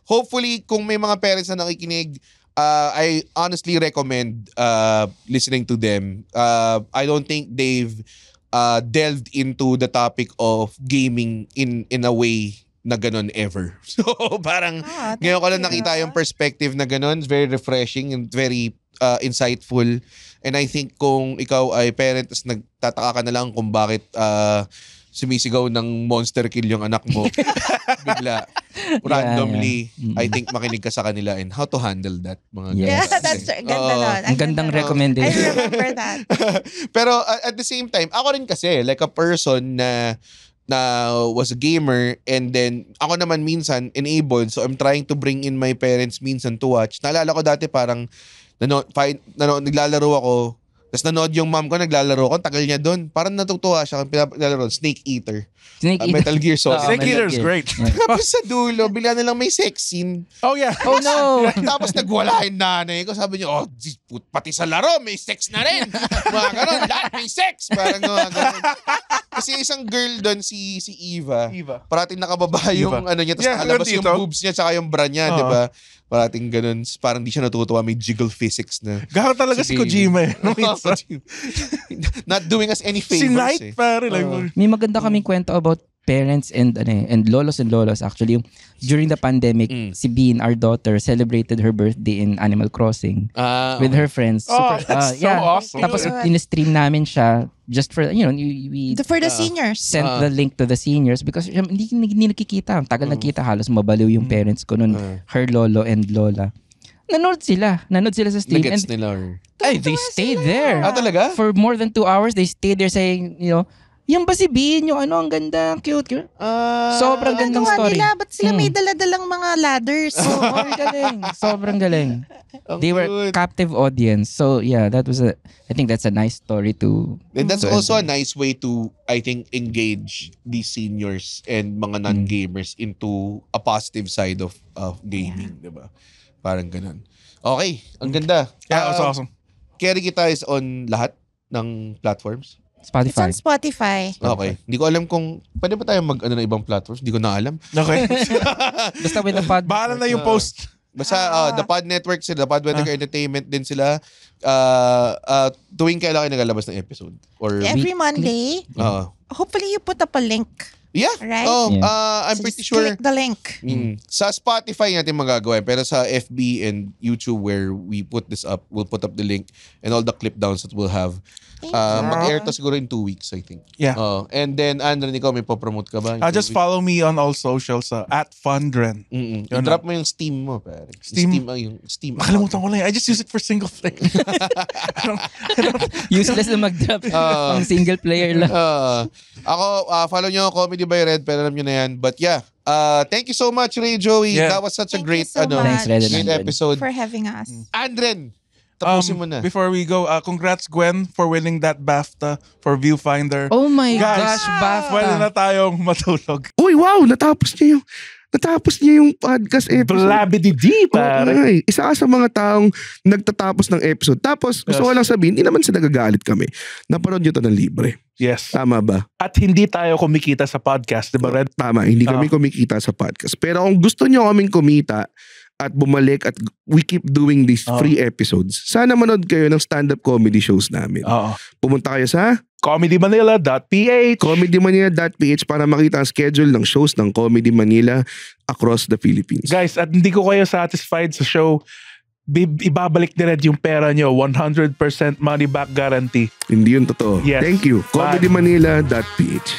hopefully, kung may mga parents na nakikinig, I honestly recommend listening to them. I don't think they've delved into the topic of gaming in a way na ganun ever. So parang ngayon ko lang nakita yung perspective na ganun. It's very refreshing and very insightful. And I think kung ikaw ay parent tapos nagtataka ka na lang kung bakit sumisigaw ng monster kill yung anak mo bigla randomly, I think makinig ka sa kanila and how to handle that mga Yes. Yeah, that's ganda nun. Ang gandang ganda nun. recommendation. I remember that. Pero at the same time, ako rin kasi like a person na was a gamer and then ako naman minsan enabled, so I'm trying to bring in my parents minsan to watch. Naalala ko dati parang naglalaro ako, tapos nanood yung mom ko, naglalaro ko, tagal niya doon. Parang natutuwa siya kung pinapalaro, Snake Eater. Metal Gear Solid. Snake Eater is great. Tapos sa dulo, bila na lang may sex scene. Oh yeah. Oh no! Tapos nagwala yung nanay ko. Sabi niya, pati sa laro, may sex na rin. Mga ganun, lahat may sex. Parang mga ganun. Kasi isang girl doon, si Eva. Eva. Parating nakababa yung ano niya, tapos Yeah, nakalabas yung dito. boobs niya, tsaka yung bra niya, di ba? Parating ganun. Parang di siya natutuwa, may jiggle physics na. Gano'n talaga si Kojima eh. Not doing us any favors Si Knight, eh. pare. May maganda kaming kwento about parents and lolos and lolos. Actually, yung during the pandemic, si Bean, our daughter, celebrated her birthday in Animal Crossing with her friends. That's so awesome. Tapos in-stream namin siya just for, we For the seniors. sent the link to the seniors because hindi nakikita. Tagal nagkita, halos mabaliw yung parents ko nun, her lolo and lola. Nanood sila sa stream. Nagets And nila. they stayed there. Talaga? For more than 2 hours, they stayed there saying, yan ba si Bean? Yung ang ganda, ang cute. Sobrang gandang story. Nila, ba't sila may daladalang mga ladders? Sobrang galing. Sobrang galing. They were captive audience. So yeah, I think that's a nice story to. And that's also a nice way to, I think, engage these seniors and mga non-gamers into a positive side of gaming, diba? Parang ganun. Okay, ang ganda. Yeah, it was awesome. Carry Kita is on lahat ng platforms? It's Spotify. on Spotify. Okay. Hindi ko alam kung, pwede ba tayo mag-ano na ibang platforms? Hindi ko na alam. Okay. Basta with the pod. Bahala na yung post. Basta The Pod Network sila, The Pod Network Entertainment din sila. Tuwing kailan kayo nagalabas ng episode? Or Every Monday. Hopefully you put up a link. Yeah. Right? I'm So pretty just sure. click the link. Sa Spotify natin magagawa. Pero sa FB and YouTube where we put this up, we'll put up the link and all the clip downs that we'll have. Mag-air to siguro in 2 weeks, I think. Yeah. And then, Andren, ikaw, may popromote ka ba? Just follow me on all socials @Fundren. I-drop mo yung Steam mo, pare. Steam? Yung Steam. Makalimutan ko lang. I just use it for single player. Useless na mag-drop. Pang single player lang. Ako, follow nyo Comedy by Red, pero alam nyo na yan. But yeah, thank you so much, Ray Joey. Yeah. That was such a Thank great, you so much. Thanks, Red and great Andren. episode. For having us. Andren, tapusin mo na. Before we go, congrats Gwen for winning that BAFTA for Viewfinder. Oh my Guys, gosh, BAFTA. Pwede na tayong matulog. Uy, wow! Natapos niya yung podcast episode. Blabidi-di, pare. Okay. Isa ka sa mga taong nagtatapos ng episode. Tapos, gusto ko lang sabihin, hindi naman sa nagagalit kami. Napanood nyo to ng libre. Yes. Tama ba? At hindi tayo kumikita sa podcast, di ba, Red? Tama, hindi kami kumikita sa podcast. Pero kung gusto nyo kaming kumita at bumalik at we keep doing these free episodes, sana manood kayo ng stand-up comedy shows namin. Pumunta kayo sa comedymanila.ph comedymanila.ph para makita ang schedule ng shows ng Comedy Manila across the Philippines. Guys, at hindi ko kayo satisfied sa show, ibabalik ni Red yung pera nyo. 100% money back guarantee. Hindi yun totoo. Yes. Thank you. comedymanila.ph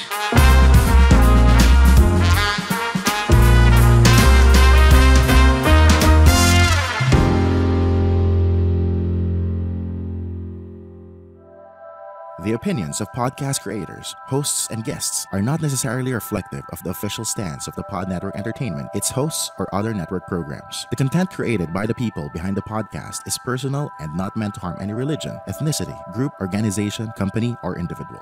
The opinions of podcast creators, hosts, and guests are not necessarily reflective of the official stance of the Pod Network Entertainment, its hosts, or other network programs. The content created by the people behind the podcast is personal and not meant to harm any religion, ethnicity, group, organization, company, or individual.